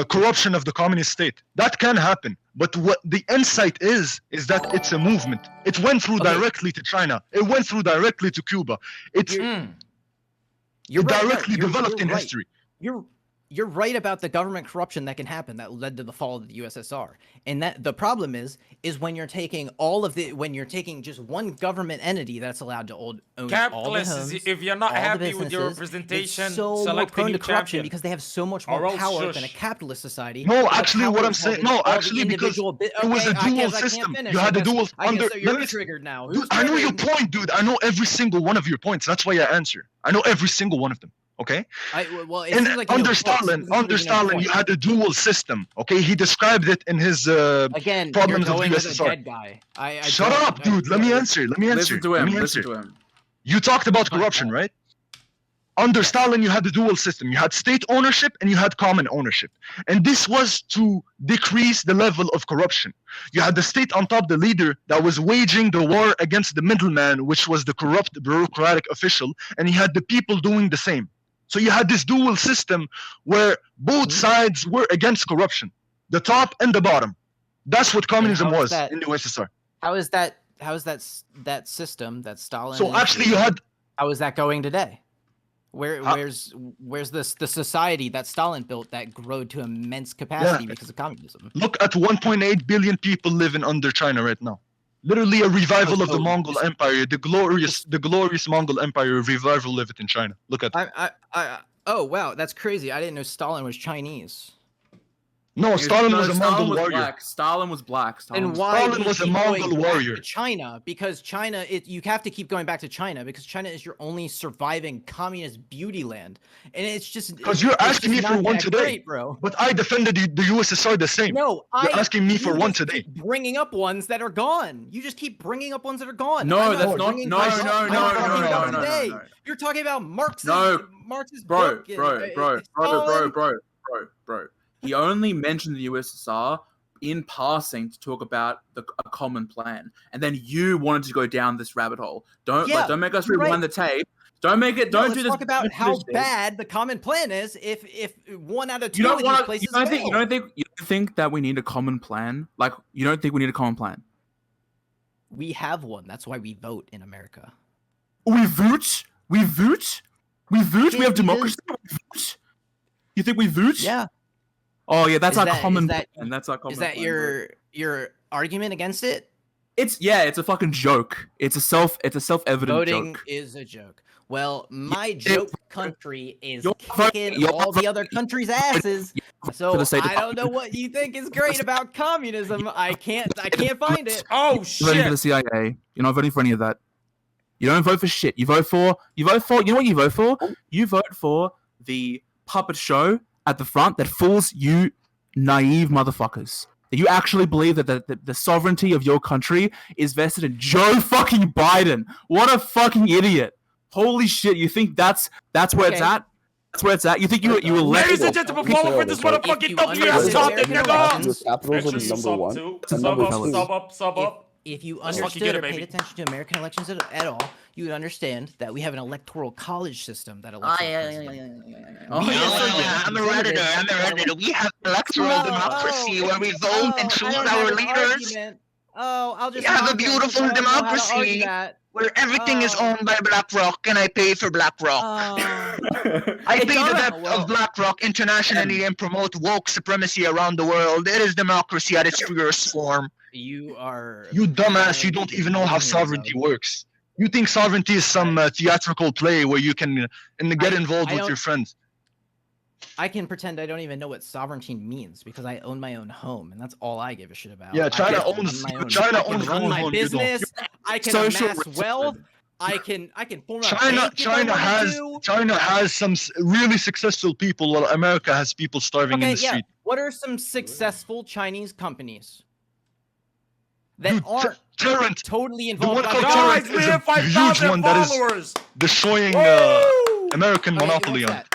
Speaker 4: corruption of the communist state. That can happen. But what the insight is that it's a movement. It went through
Speaker 5: Okay.
Speaker 4: directly to China. It went through directly to Cuba. It's
Speaker 5: You're right, no,
Speaker 4: directly
Speaker 5: you're
Speaker 4: developed in
Speaker 5: right.
Speaker 4: history.
Speaker 5: You're right about the government corruption that can happen that led to the fall of the USSR. And that the problem is when you're taking when you're taking just one government entity that's allowed to own all the
Speaker 1: Capitalists,
Speaker 5: homes,
Speaker 1: if you're not
Speaker 5: all the
Speaker 1: happy with your
Speaker 5: businesses,
Speaker 1: representation,
Speaker 5: it's so more
Speaker 1: select a
Speaker 5: prone
Speaker 1: new
Speaker 5: to corruption
Speaker 1: champion.
Speaker 5: because they have so much
Speaker 1: Or
Speaker 5: more
Speaker 1: else
Speaker 5: power than a
Speaker 1: shush.
Speaker 5: capitalist society.
Speaker 4: No,
Speaker 5: The
Speaker 4: actually, what
Speaker 5: power
Speaker 4: I'm
Speaker 5: is held
Speaker 4: saying,
Speaker 5: in
Speaker 4: no,
Speaker 5: all the
Speaker 4: actually, because
Speaker 5: individual
Speaker 4: it was a
Speaker 5: okay, I
Speaker 4: dual
Speaker 5: guess I can't
Speaker 4: system.
Speaker 5: finish.
Speaker 4: You had
Speaker 5: I
Speaker 4: a
Speaker 5: guess-
Speaker 4: dual
Speaker 5: I guess
Speaker 4: under.
Speaker 5: so you're
Speaker 4: let me-
Speaker 5: triggered now.
Speaker 4: Dude,
Speaker 5: Who's
Speaker 4: I know your
Speaker 5: triggered?
Speaker 4: point, dude. I know every single one of your points. That's why I answer. I know every single one of them. Okay.
Speaker 5: Well, it
Speaker 4: And
Speaker 5: seems like you know
Speaker 4: under
Speaker 5: books.
Speaker 4: Stalin,
Speaker 5: It seems like you know
Speaker 4: you
Speaker 5: points.
Speaker 4: had a dual system. Okay, he described it in his
Speaker 5: Again,
Speaker 4: problems
Speaker 5: you're
Speaker 4: of the
Speaker 5: going with a
Speaker 4: USSR.
Speaker 5: dead guy. I
Speaker 4: Shut
Speaker 5: don't-
Speaker 4: up, dude. Let me answer. Let me answer.
Speaker 2: Listen to him.
Speaker 4: Let me
Speaker 2: Listen
Speaker 4: answer.
Speaker 2: to him.
Speaker 4: You talked about corruption, right? Under Stalin, you had the dual system. You had state ownership and you had common ownership. And this was to decrease the level of corruption. You had the state on top, the leader that was waging the war against the middleman, which was the corrupt bureaucratic official, and you had the people doing the same. So you had this dual system where both sides were against corruption, the top and the bottom. That's what communism
Speaker 5: how is
Speaker 4: was
Speaker 5: that-
Speaker 4: in the USSR.
Speaker 5: How is that system that Stalin?
Speaker 4: So actually, you had
Speaker 5: How is that going today? Where's the society that Stalin built that grew to immense capacity because of communism?
Speaker 4: look at 1.8 billion people living under China right now. Literally a revival of the Mongol Empire, the glorious Mongol Empire revival of it in China. Look at
Speaker 5: Oh wow, that's crazy. I didn't know Stalin was Chinese.
Speaker 4: no, Stalin was a
Speaker 2: Stalin
Speaker 4: Mongol
Speaker 2: was
Speaker 4: warrior.
Speaker 2: black. Stalin was black. Stalin
Speaker 5: And
Speaker 2: was
Speaker 5: why
Speaker 4: Stalin
Speaker 5: do you
Speaker 4: was a
Speaker 5: keep
Speaker 4: Mongol
Speaker 5: going back
Speaker 4: warrior.
Speaker 5: to China? Because China, you have to keep going back to China because China is your only surviving communist beauty land, and it's just
Speaker 4: Because you're
Speaker 5: it's
Speaker 4: asking
Speaker 5: just
Speaker 4: me for
Speaker 5: not
Speaker 4: one
Speaker 5: that
Speaker 4: today.
Speaker 5: Great, bro.
Speaker 4: But I defended the USSR the same.
Speaker 5: No,
Speaker 4: You're asking me for
Speaker 5: you
Speaker 4: one
Speaker 5: just
Speaker 4: today.
Speaker 5: keep bringing up ones that are gone. You just keep bringing up ones that are gone.
Speaker 2: No,
Speaker 5: I'm
Speaker 2: that's not-
Speaker 5: bringing
Speaker 2: no,
Speaker 5: myself-
Speaker 2: no,
Speaker 5: I'm
Speaker 2: no,
Speaker 5: talking
Speaker 2: no,
Speaker 5: about
Speaker 2: no, no,
Speaker 5: today.
Speaker 2: no.
Speaker 5: You're talking about Marx's
Speaker 2: Bro,
Speaker 5: book and,
Speaker 2: bro. He only mentioned the USSR in passing to talk about a common plan, and then you wanted to go down this rabbit hole. Don't make us
Speaker 5: you're
Speaker 2: rewind the tape. Don't make it. Don't
Speaker 5: let's
Speaker 2: do this.
Speaker 5: talk about
Speaker 2: don't do
Speaker 5: how
Speaker 2: this shit.
Speaker 5: bad the common plan is. If 1 out of 2
Speaker 2: You don't
Speaker 5: of these
Speaker 2: want.
Speaker 5: places
Speaker 2: You don't
Speaker 5: fail.
Speaker 2: think that we need a common plan? Like you don't think we need a common plan?
Speaker 5: We have one. That's why we vote in America.
Speaker 2: We vote. We vote. We vote. We
Speaker 5: Yeah,
Speaker 2: have
Speaker 5: because-
Speaker 2: democracy. We vote. You think we vote?
Speaker 5: Yeah.
Speaker 2: Oh yeah, that's
Speaker 5: Is
Speaker 2: our
Speaker 5: that-
Speaker 2: common
Speaker 5: is that-
Speaker 2: plan. That's our common
Speaker 5: Is that
Speaker 2: plan, bro.
Speaker 5: your argument against it?
Speaker 2: It's a fucking joke. It's a self-evident
Speaker 5: Voting
Speaker 2: joke.
Speaker 5: is a joke. Well, my joke country is
Speaker 2: You're
Speaker 5: kicking all the other countries' asses. So
Speaker 2: for the State
Speaker 5: I don't know what you think is great about communism. I can't find it.
Speaker 1: Oh
Speaker 2: You're voting for the
Speaker 1: shit!
Speaker 2: CIA. You're not voting for any of that. You don't vote for shit. You vote for. You know what you vote for? You vote for the puppet show at the front that fools you, naive motherfuckers. That you actually believe that the sovereignty of your country is vested in Joe fucking Biden. What a fucking idiot! Holy shit! You think that's where it's
Speaker 5: Okay.
Speaker 2: at? That's where it's at. You think you elect?
Speaker 1: Ladies and gentlemen, follow for this
Speaker 6: If you
Speaker 1: motherfucking W
Speaker 5: understand
Speaker 1: has started,
Speaker 5: American
Speaker 1: nigga!
Speaker 5: elections-
Speaker 6: capitalism is number one.
Speaker 1: Sub up.
Speaker 5: If you
Speaker 1: Let's fucking
Speaker 5: understood
Speaker 1: get it,
Speaker 5: or paid
Speaker 1: baby.
Speaker 5: attention to American elections at all, you would understand that we have an electoral college system that elects. our president.
Speaker 2: Oh,
Speaker 5: We
Speaker 2: yeah,
Speaker 5: also
Speaker 2: yeah, yeah.
Speaker 5: have
Speaker 7: I'm a redditor. We have electoral democracy where we vote and choose our leaders.
Speaker 5: I'll just.
Speaker 7: We have a
Speaker 5: mock it.
Speaker 7: beautiful
Speaker 5: I don't know how to
Speaker 7: democracy.
Speaker 5: argue that.
Speaker 7: Where everything is
Speaker 5: Oh.
Speaker 7: owned by BlackRock and I pay for BlackRock. I pay the
Speaker 5: don't-
Speaker 7: debt
Speaker 5: well-
Speaker 7: of BlackRock internationally and promote woke supremacy around the world. It is democracy at its purest form.
Speaker 5: You are.
Speaker 4: You dumbass, you don't even know how sovereignty works. You think sovereignty is some theatrical play where you can get involved
Speaker 5: I
Speaker 4: with
Speaker 5: don't-
Speaker 4: your friends.
Speaker 5: I can pretend I don't even know what sovereignty means because I own my own home, and that's all I give a shit about.
Speaker 4: Yeah,
Speaker 5: I
Speaker 4: China
Speaker 5: can
Speaker 4: owns-
Speaker 5: run my own-
Speaker 4: China
Speaker 5: I can
Speaker 4: owns
Speaker 5: run
Speaker 4: own
Speaker 5: my
Speaker 4: home, you don't.
Speaker 5: business. I can
Speaker 2: Social
Speaker 5: amass wealth. I can form a bank if I wanted to.
Speaker 4: China has some really successful people while America has people starving in the
Speaker 5: Okay, yeah.
Speaker 4: street.
Speaker 5: What are some successful Chinese companies that
Speaker 4: Dude,
Speaker 5: aren't
Speaker 4: Terrent,
Speaker 5: totally
Speaker 4: the one
Speaker 5: involved?
Speaker 4: called
Speaker 1: Guys,
Speaker 4: Terrent
Speaker 1: we
Speaker 4: is
Speaker 1: have
Speaker 4: a huge
Speaker 1: 5,000
Speaker 4: one that is
Speaker 1: followers.
Speaker 4: destroying
Speaker 1: Woo!
Speaker 4: American
Speaker 5: Okay,
Speaker 4: monopoly
Speaker 5: what's
Speaker 4: on.
Speaker 5: that?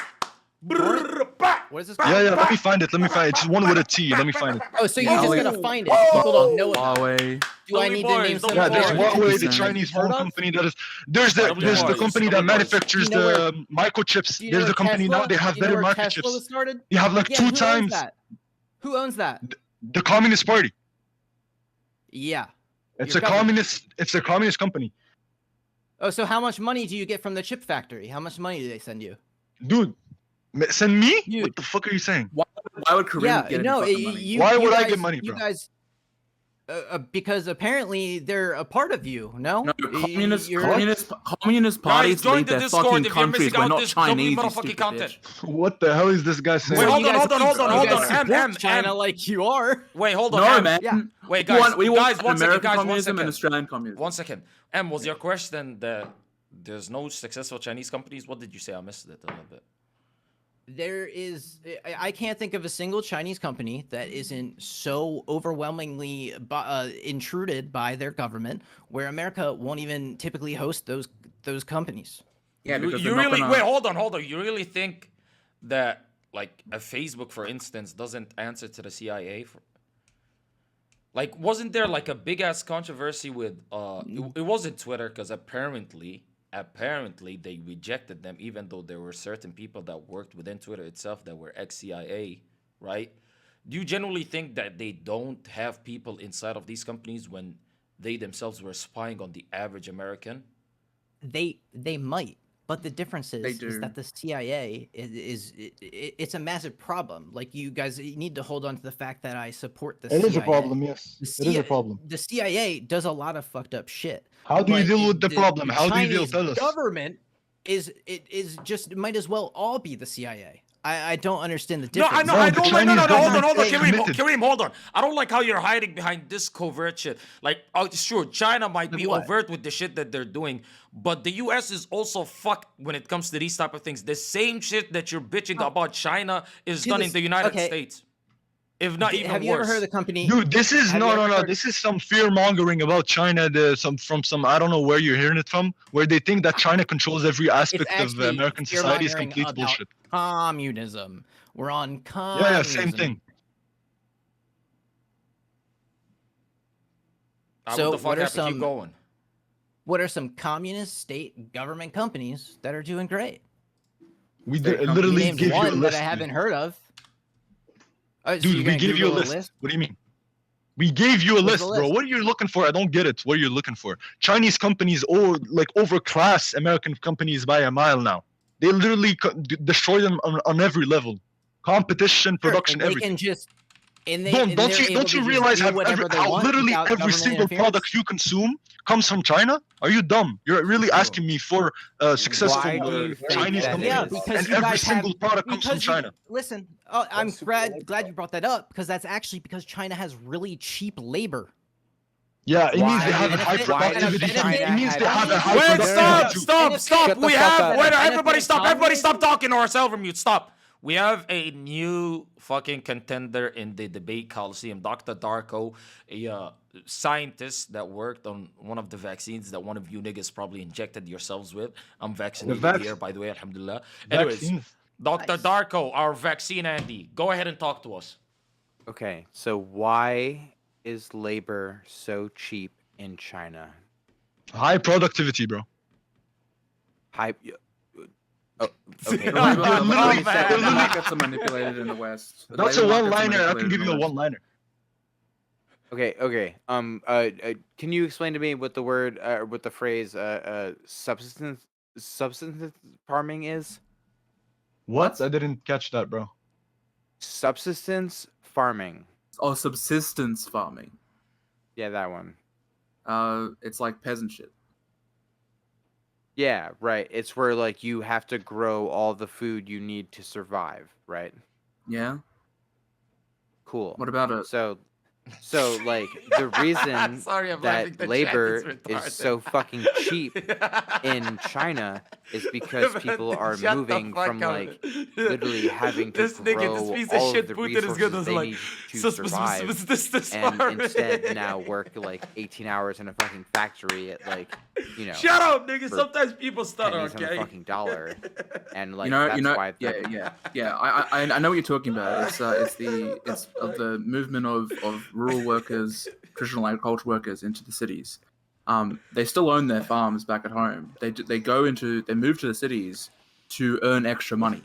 Speaker 1: Brrr, bah,
Speaker 5: What is this
Speaker 1: bah,
Speaker 5: called?
Speaker 4: Yeah, let
Speaker 1: bah.
Speaker 4: me find it. Let me find it. It's one with a T. Let me find it.
Speaker 5: Oh, so you're just
Speaker 2: Alex-
Speaker 5: gonna find it.
Speaker 1: Whoa!
Speaker 5: People don't know about it.
Speaker 2: Huawei.
Speaker 5: Do I
Speaker 1: Don't be
Speaker 5: need to
Speaker 1: boys,
Speaker 5: name
Speaker 1: don't
Speaker 5: some?
Speaker 1: be
Speaker 4: Yeah, there's
Speaker 1: boys.
Speaker 4: Huawei, the
Speaker 2: 100%.
Speaker 4: Chinese
Speaker 5: Heard
Speaker 4: phone
Speaker 5: of?
Speaker 4: company that is. There's
Speaker 1: Don't be
Speaker 4: the
Speaker 1: boys,
Speaker 4: company
Speaker 1: don't
Speaker 4: that
Speaker 1: be boys.
Speaker 4: manufactures
Speaker 5: Do you know where-
Speaker 4: the microchips.
Speaker 5: Do you know
Speaker 4: There's
Speaker 5: where
Speaker 4: the company now.
Speaker 5: Tesla-
Speaker 4: They have
Speaker 5: do you know
Speaker 4: better
Speaker 5: where Tesla was
Speaker 4: microchips.
Speaker 5: started?
Speaker 4: You have like
Speaker 5: Yeah,
Speaker 4: 2
Speaker 5: who owns
Speaker 4: times
Speaker 5: that? Who owns that?
Speaker 4: the Communist Party.
Speaker 5: Yeah.
Speaker 4: It's
Speaker 5: Your
Speaker 4: a
Speaker 5: government.
Speaker 4: communist. It's a communist company,
Speaker 5: Oh, so how much money do you get from the chip factory? How much money do they send you?
Speaker 4: dude. Send me?
Speaker 5: Dude.
Speaker 4: What the fuck are you saying?
Speaker 2: Why would Koreans
Speaker 5: Yeah,
Speaker 2: get any
Speaker 5: no.
Speaker 2: fucking money?
Speaker 4: Why
Speaker 5: You
Speaker 4: would I
Speaker 5: guys,
Speaker 4: get money,
Speaker 5: You
Speaker 4: bro?
Speaker 5: guys, because apparently they're a part of you. No,
Speaker 2: No, communist
Speaker 5: You're-
Speaker 2: parties
Speaker 1: Guys, join
Speaker 2: lead
Speaker 1: the
Speaker 2: their
Speaker 1: Discord
Speaker 2: fucking
Speaker 1: if you're
Speaker 2: countries.
Speaker 1: missing
Speaker 2: We're
Speaker 1: out
Speaker 2: not
Speaker 1: this dummy
Speaker 2: Chinese, you
Speaker 1: motherfucking
Speaker 2: stupid
Speaker 1: content.
Speaker 2: bitch.
Speaker 4: What the hell is this guy saying?
Speaker 1: Wait,
Speaker 5: So
Speaker 1: hold
Speaker 5: you
Speaker 1: on,
Speaker 5: guys
Speaker 1: hold on, hold on,
Speaker 5: keep-
Speaker 1: hold
Speaker 5: you
Speaker 1: on.
Speaker 5: guys
Speaker 1: Em,
Speaker 5: support
Speaker 1: Em,
Speaker 5: China
Speaker 1: Em.
Speaker 5: like you are.
Speaker 1: Wait, hold on.
Speaker 2: No,
Speaker 1: Em.
Speaker 2: man.
Speaker 5: Yeah.
Speaker 1: Wait,
Speaker 2: We
Speaker 1: guys,
Speaker 2: want
Speaker 1: guys,
Speaker 2: an
Speaker 1: one second,
Speaker 2: American
Speaker 1: guys, one
Speaker 2: communism and
Speaker 1: second.
Speaker 2: Australian communism.
Speaker 1: One second. Em, was your question that there's no successful Chinese companies? What did you say? I missed it a little bit.
Speaker 5: There is, I can't think of a single Chinese company that isn't so overwhelmingly intruded by their government, where America won't even typically host those companies.
Speaker 2: Yeah, because
Speaker 1: you
Speaker 2: they're not
Speaker 1: really
Speaker 2: gonna...
Speaker 1: wait, hold on. You really think that like a Facebook, for instance, doesn't answer to the CIA for like wasn't there like a big ass controversy with it wasn't Twitter because apparently they rejected them even though there were certain people that worked within Twitter itself that were ex-CIA, right? Do you generally think that they don't have people inside of these companies when they themselves were spying on the average American?
Speaker 5: They might, but the difference is
Speaker 2: do.
Speaker 5: that the CIA it's a massive problem. Like you guys need to hold on to the fact that I support the
Speaker 4: It
Speaker 5: CIA.
Speaker 4: is a problem, yes.
Speaker 5: The
Speaker 4: It is a problem.
Speaker 5: The CIA does a lot of fucked up shit.
Speaker 4: How do you
Speaker 5: But
Speaker 4: deal with the problem? How do you deal?
Speaker 5: Chinese
Speaker 4: Tell us.
Speaker 5: government is just might as well all be the CIA. I don't understand the
Speaker 1: No,
Speaker 5: difference.
Speaker 1: I
Speaker 4: No, the
Speaker 1: don't like. No,
Speaker 4: Chinese
Speaker 1: hold on,
Speaker 4: government
Speaker 1: Kareem,
Speaker 4: committed.
Speaker 1: Kareem, hold on. I don't like how you're hiding behind this covert shit. Like, sure, China might be
Speaker 5: what?
Speaker 1: overt with the shit that they're doing, but the U.S. is also fucked when it comes to these type of things. The same shit that you're bitching about China is
Speaker 5: See
Speaker 1: done
Speaker 5: this-
Speaker 1: in the United
Speaker 5: okay.
Speaker 1: States, if not even
Speaker 5: Have you
Speaker 1: worse.
Speaker 5: ever heard of the company?
Speaker 4: Dude, this is
Speaker 5: Have you ever heard-
Speaker 4: This is some fear mongering about China. From some I don't know where you're hearing it from, where they think that China controls every aspect of
Speaker 5: actually
Speaker 4: American society is
Speaker 5: fear-mongering
Speaker 4: complete
Speaker 5: about
Speaker 4: bullshit.
Speaker 5: Communism. We're on communism.
Speaker 4: Yeah, same thing.
Speaker 1: What
Speaker 5: So
Speaker 1: the fuck
Speaker 5: what are
Speaker 1: happened? Keep
Speaker 5: some-
Speaker 1: going.
Speaker 5: What are some communist state government companies that are doing great?
Speaker 4: We
Speaker 2: State company.
Speaker 5: You
Speaker 4: literally
Speaker 5: named
Speaker 4: give you a
Speaker 5: one
Speaker 4: list.
Speaker 5: that I haven't heard of. Oh, so
Speaker 4: Dude,
Speaker 5: you're
Speaker 4: we
Speaker 5: gonna
Speaker 4: gave you a
Speaker 5: Google
Speaker 4: list. What do you mean? We gave you a
Speaker 5: What's
Speaker 4: list,
Speaker 5: the
Speaker 4: bro.
Speaker 5: list?
Speaker 4: What are you looking for? I don't get it. What are you looking for? Chinese companies overclass American companies by a mile now. They literally destroy them on every level. Competition,
Speaker 5: Sure,
Speaker 4: production,
Speaker 5: and they
Speaker 4: everything.
Speaker 5: can just and they
Speaker 4: Don't
Speaker 5: and they're able
Speaker 4: you
Speaker 5: to just
Speaker 4: realize
Speaker 5: do
Speaker 4: how,
Speaker 5: whatever they
Speaker 4: how
Speaker 5: want
Speaker 4: literally
Speaker 5: without
Speaker 4: every
Speaker 5: government
Speaker 4: single
Speaker 5: interference?
Speaker 4: product you consume comes from China? Are you dumb? You're really asking me for successful
Speaker 6: Why do you think
Speaker 4: Chinese
Speaker 6: that
Speaker 4: companies,
Speaker 5: Yeah,
Speaker 6: is?
Speaker 5: because
Speaker 4: and
Speaker 5: you
Speaker 4: every
Speaker 5: guys have
Speaker 4: single product comes from
Speaker 5: because you-
Speaker 4: China.
Speaker 5: Listen, I'm
Speaker 3: super
Speaker 5: glad
Speaker 3: low,
Speaker 5: you brought that up because that's actually because China has really cheap labor.
Speaker 4: Yeah, it means
Speaker 6: Why
Speaker 4: they have a
Speaker 5: does-
Speaker 4: high
Speaker 5: why does
Speaker 4: productivity.
Speaker 5: China
Speaker 4: It means they
Speaker 6: have
Speaker 4: have a high
Speaker 1: Wait,
Speaker 6: Wait,
Speaker 4: productivity.
Speaker 1: stop.
Speaker 6: Shut the
Speaker 1: We
Speaker 6: fuck
Speaker 1: have.
Speaker 6: up.
Speaker 1: Wait,
Speaker 5: Benefit
Speaker 1: everybody
Speaker 5: of
Speaker 1: stop. Everybody
Speaker 5: communism?
Speaker 1: stop talking or else over mute. Stop. We have a new fucking contender in the debate coliseum, Dr. Darko, a scientist that worked on one of the vaccines that one of you niggas probably injected yourselves with. I'm vaccinated
Speaker 4: vac-
Speaker 1: here, by the way, alhamdulillah. Anyways,
Speaker 4: Vaccines.
Speaker 1: Dr.
Speaker 5: Nice.
Speaker 1: Darko, our vaccine Andy, go ahead and talk to us.
Speaker 6: Okay, so why is labor so cheap in China?
Speaker 4: High productivity, bro.
Speaker 6: Hype. Oh, okay.
Speaker 1: No,
Speaker 2: The
Speaker 1: no,
Speaker 2: labor
Speaker 1: man.
Speaker 2: the markets are manipulated in the West. The
Speaker 4: That's a
Speaker 2: labor markets are
Speaker 4: one-liner. I can
Speaker 2: manipulated
Speaker 4: give
Speaker 2: in
Speaker 4: you
Speaker 2: the
Speaker 4: a
Speaker 2: West.
Speaker 4: one-liner.
Speaker 6: Okay. Can you explain to me what the word, what the phrase, subsistence farming is?
Speaker 4: What? I didn't catch that, bro.
Speaker 6: Subsistence farming.
Speaker 2: Oh, subsistence farming.
Speaker 6: Yeah, that one.
Speaker 2: It's like peasant shit.
Speaker 6: Yeah, right. It's where like you have to grow all the food you need to survive, right?
Speaker 2: Yeah.
Speaker 6: Cool.
Speaker 2: What about it?
Speaker 6: So So like the reason
Speaker 1: Sorry, I'm laughing. The
Speaker 6: that
Speaker 1: chat
Speaker 6: labor is
Speaker 1: retarded.
Speaker 6: so fucking cheap in China is because people are
Speaker 1: Shut the
Speaker 6: moving
Speaker 1: fuck
Speaker 6: from
Speaker 1: up.
Speaker 6: like literally having to
Speaker 1: This nigga, this
Speaker 6: grow
Speaker 1: piece of
Speaker 6: all
Speaker 1: shit
Speaker 6: of the
Speaker 1: Putin is
Speaker 6: resources
Speaker 1: gonna
Speaker 6: they
Speaker 1: like
Speaker 6: need to survive, and instead now work like 18 hours in a fucking factory at like, you know,
Speaker 1: Shut up, nigga.
Speaker 6: for
Speaker 1: Sometimes people stutter,
Speaker 6: pennies on the
Speaker 1: okay?
Speaker 6: fucking dollar, and like
Speaker 2: you know,
Speaker 6: that's why
Speaker 2: yeah, yeah. I know what you're talking about. It's of the movement of rural workers, traditional agricultural workers into the cities. They still own their farms back at home. They move to the cities to earn extra money.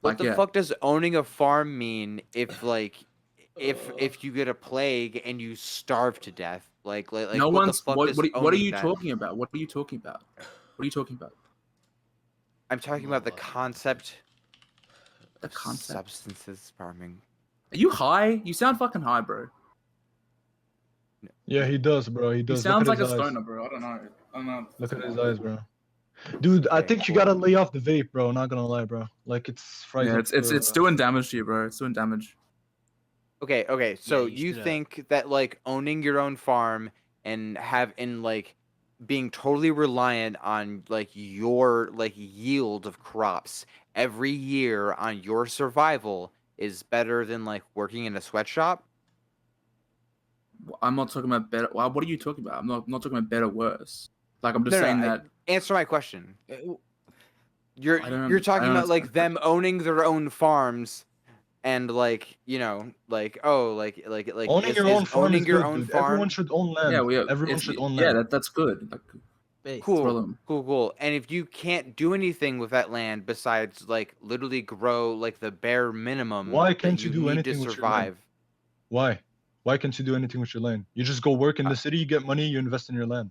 Speaker 6: What the fuck does owning a farm mean if like if you get a plague and you starve to death? Like
Speaker 2: no
Speaker 6: what
Speaker 2: one's
Speaker 6: the fuck
Speaker 2: what
Speaker 6: does
Speaker 2: are
Speaker 6: owning
Speaker 2: you
Speaker 6: that-
Speaker 2: talking about? What are you talking about? What are you talking about?
Speaker 6: I'm talking about the concept
Speaker 2: The
Speaker 6: of
Speaker 2: concept.
Speaker 6: substances farming.
Speaker 2: Are you high? You sound fucking high, bro.
Speaker 4: Yeah, he does, bro. He
Speaker 2: He
Speaker 4: does.
Speaker 2: sounds
Speaker 4: Look
Speaker 2: like
Speaker 4: at
Speaker 2: a
Speaker 4: his eyes.
Speaker 2: stoner, bro. I don't know.
Speaker 4: Look at his eyes, bro. Dude, I
Speaker 6: Okay,
Speaker 4: think you
Speaker 6: cool.
Speaker 4: gotta lay off the vape, bro. Not gonna lie, bro. Like it's frightening.
Speaker 2: Yeah, it's doing damage to you, bro. It's doing damage.
Speaker 6: Okay, so
Speaker 5: you
Speaker 6: you
Speaker 5: should,
Speaker 6: think that like owning your own farm and like being totally reliant on like your like yield of crops every year on your survival is better than like working in a sweatshop?
Speaker 2: I'm not talking about better. Well, what are you talking about? I'm not talking about better, worse. Like I'm just
Speaker 6: No,
Speaker 2: saying
Speaker 6: I-
Speaker 2: that.
Speaker 6: Answer my question.
Speaker 2: I don't
Speaker 6: You're talking
Speaker 2: don't
Speaker 6: about like
Speaker 2: understand.
Speaker 6: them owning their own farms and like, you know, like like
Speaker 4: owning
Speaker 6: is
Speaker 4: your own farm
Speaker 6: owning
Speaker 4: is
Speaker 6: your
Speaker 4: good,
Speaker 6: own
Speaker 4: dude.
Speaker 6: farm
Speaker 4: Everyone should own land.
Speaker 2: Yeah,
Speaker 4: Everyone should own land.
Speaker 2: Yeah, that's good. Like,
Speaker 5: Based.
Speaker 6: cool. And if you can't do anything with that land besides like literally grow like the bare minimum
Speaker 4: Why
Speaker 6: that
Speaker 4: can't you do
Speaker 6: need
Speaker 4: anything
Speaker 6: to
Speaker 4: with your land?
Speaker 6: survive.
Speaker 4: Why? Why can't you do anything with your land? You just go work in the city, you get money, you invest in your land.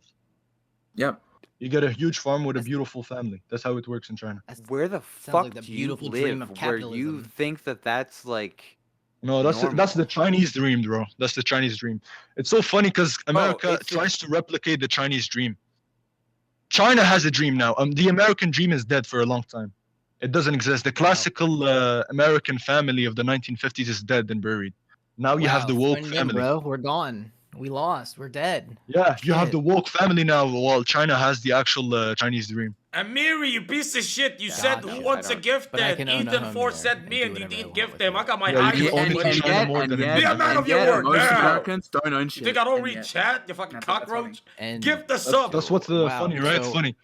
Speaker 2: yep.
Speaker 4: You get a huge farm with a beautiful family. That's how it works in China.
Speaker 6: Where the
Speaker 5: Sounds
Speaker 6: fuck
Speaker 5: like the
Speaker 6: do you
Speaker 5: beautiful
Speaker 6: live
Speaker 5: dream of
Speaker 6: where you
Speaker 5: capitalism.
Speaker 6: think that that's like
Speaker 4: No, that's the
Speaker 6: normal?
Speaker 4: Chinese dream, bro. That's the Chinese dream. It's so funny because America
Speaker 6: it's a-
Speaker 4: tries to replicate the Chinese dream. China has a dream now. The American dream is dead for a long time. It doesn't exist. The classical American family of the 1950s is dead and buried. Now you have the woke
Speaker 5: phone them,
Speaker 4: family.
Speaker 5: bro. We're gone. We lost. We're dead.
Speaker 4: Yeah, you have
Speaker 5: Shit.
Speaker 4: the woke family now, while China has the actual Chinese dream.
Speaker 1: Amiri, you piece of shit. You said
Speaker 5: Gotcha.
Speaker 1: who wants
Speaker 6: I
Speaker 1: a
Speaker 6: don't-
Speaker 1: gift
Speaker 5: but I
Speaker 1: then?
Speaker 5: can own a
Speaker 1: Ethan
Speaker 5: home
Speaker 1: 4
Speaker 5: there
Speaker 1: said
Speaker 5: and
Speaker 1: me
Speaker 5: do
Speaker 1: and you
Speaker 5: whatever I
Speaker 1: didn't
Speaker 5: want
Speaker 1: gift
Speaker 5: with
Speaker 1: them.
Speaker 5: it.
Speaker 1: I got my
Speaker 4: Yeah, you
Speaker 1: iPhone.
Speaker 4: can own
Speaker 1: buddy.
Speaker 4: it in China more than in
Speaker 1: Be a man of your word.
Speaker 2: Most
Speaker 1: Damn.
Speaker 2: Americans don't own
Speaker 1: You
Speaker 2: shit.
Speaker 1: think I don't
Speaker 2: and
Speaker 1: read
Speaker 2: yet-
Speaker 1: chat? You fucking
Speaker 2: That's funny.
Speaker 1: cockroach?
Speaker 5: And
Speaker 1: Gift the sub.
Speaker 4: That's what's
Speaker 5: Wow,
Speaker 4: funny, right? It's
Speaker 5: so-
Speaker 4: funny.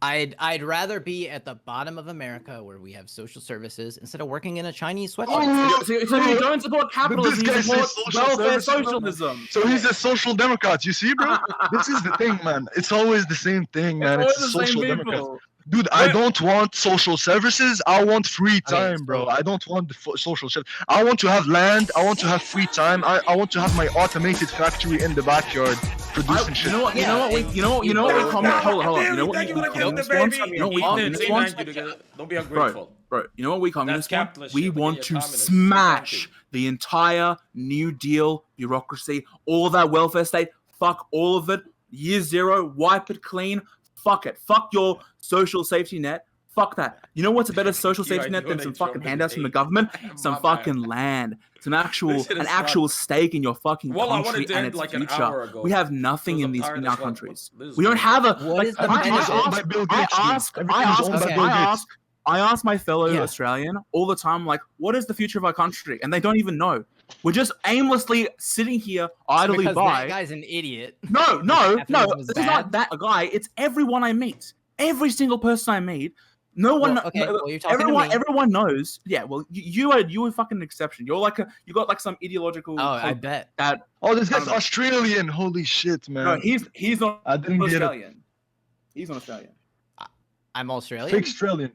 Speaker 5: I'd rather be at the bottom of America where we have social services instead of working in a Chinese sweatshop.
Speaker 4: Oh,
Speaker 2: So you don't support capitalism, you
Speaker 4: guy
Speaker 2: support
Speaker 4: says social
Speaker 2: welfare
Speaker 4: services, man.
Speaker 2: socialism.
Speaker 4: So he's a social democrat. You see, bro? This is the thing, man. It's always the same thing, man.
Speaker 2: It's
Speaker 4: It's
Speaker 2: always
Speaker 4: a
Speaker 2: the same
Speaker 4: social democrat.
Speaker 2: people.
Speaker 4: Dude, I
Speaker 1: Wait.
Speaker 4: don't want social services. I want free
Speaker 5: Okay,
Speaker 4: time, bro.
Speaker 5: so-
Speaker 4: I don't want the social shit. I want to have land. I want to have free time. I want to have my automated factory in the backyard producing shit.
Speaker 2: You know what we comment. Hold on. You know what
Speaker 1: Thank you for the gift,
Speaker 2: communists
Speaker 1: baby.
Speaker 2: want? You know what we
Speaker 1: Ethan,
Speaker 2: communists
Speaker 1: say
Speaker 2: want?
Speaker 1: thank you, nigga. Don't be ungrateful.
Speaker 2: Bro, you know what we communists want?
Speaker 1: capitalist
Speaker 2: We
Speaker 1: shit, look at
Speaker 2: want
Speaker 1: your
Speaker 2: to
Speaker 1: communists.
Speaker 2: smash
Speaker 1: Thank
Speaker 2: the entire New Deal bureaucracy, all that welfare state. Fuck all of it. Year zero, wipe it clean. Fuck it. Fuck your social safety net. Fuck that. You know what's a better social
Speaker 1: You
Speaker 2: safety
Speaker 1: are
Speaker 2: net than
Speaker 1: doing
Speaker 2: some
Speaker 1: a
Speaker 2: fucking
Speaker 1: German
Speaker 2: handouts from the
Speaker 1: hate.
Speaker 2: government?
Speaker 1: My
Speaker 2: Some
Speaker 1: bad.
Speaker 2: fucking land. Some actual,
Speaker 1: This shit
Speaker 2: an
Speaker 1: is
Speaker 2: actual
Speaker 1: fun.
Speaker 2: stake in your fucking
Speaker 1: Well, I wanted
Speaker 2: country
Speaker 1: to
Speaker 2: and
Speaker 1: end
Speaker 2: its
Speaker 1: like an
Speaker 2: future.
Speaker 1: hour ago.
Speaker 2: We have nothing
Speaker 1: Because
Speaker 2: in
Speaker 1: I'm
Speaker 2: these
Speaker 1: tired
Speaker 2: in
Speaker 1: as
Speaker 2: our
Speaker 1: fuck,
Speaker 2: countries.
Speaker 1: but this is
Speaker 2: We don't
Speaker 1: great.
Speaker 2: have a.
Speaker 5: What is the
Speaker 4: Everything is
Speaker 5: benefit?
Speaker 4: owned by Bill Gates, dude. Everything is owned by Bill Gates.
Speaker 2: I ask my fellow
Speaker 5: Yeah.
Speaker 2: Australian all the time, like, what is the future of our country? And they don't even know. We're just aimlessly sitting here idly
Speaker 5: because
Speaker 2: by.
Speaker 5: that guy's an idiot.
Speaker 2: No.
Speaker 5: Capitalism is
Speaker 2: This is not
Speaker 5: bad.
Speaker 2: that guy. It's everyone I meet. Every single person I meet. No one.
Speaker 5: Well, okay, well, you're talking to
Speaker 2: everyone.
Speaker 5: me.
Speaker 2: Everyone knows. Yeah. Well, you are fucking an exception. You're like you got like some ideological.
Speaker 5: Oh, I
Speaker 2: hope
Speaker 5: bet.
Speaker 2: that.
Speaker 4: Oh, this guy's
Speaker 2: I don't know.
Speaker 4: Australian. Holy shit, man.
Speaker 2: No, he's not
Speaker 4: I didn't get it.
Speaker 2: Australian. He's not Australian.
Speaker 5: I'm Australian.
Speaker 4: Fake Australian.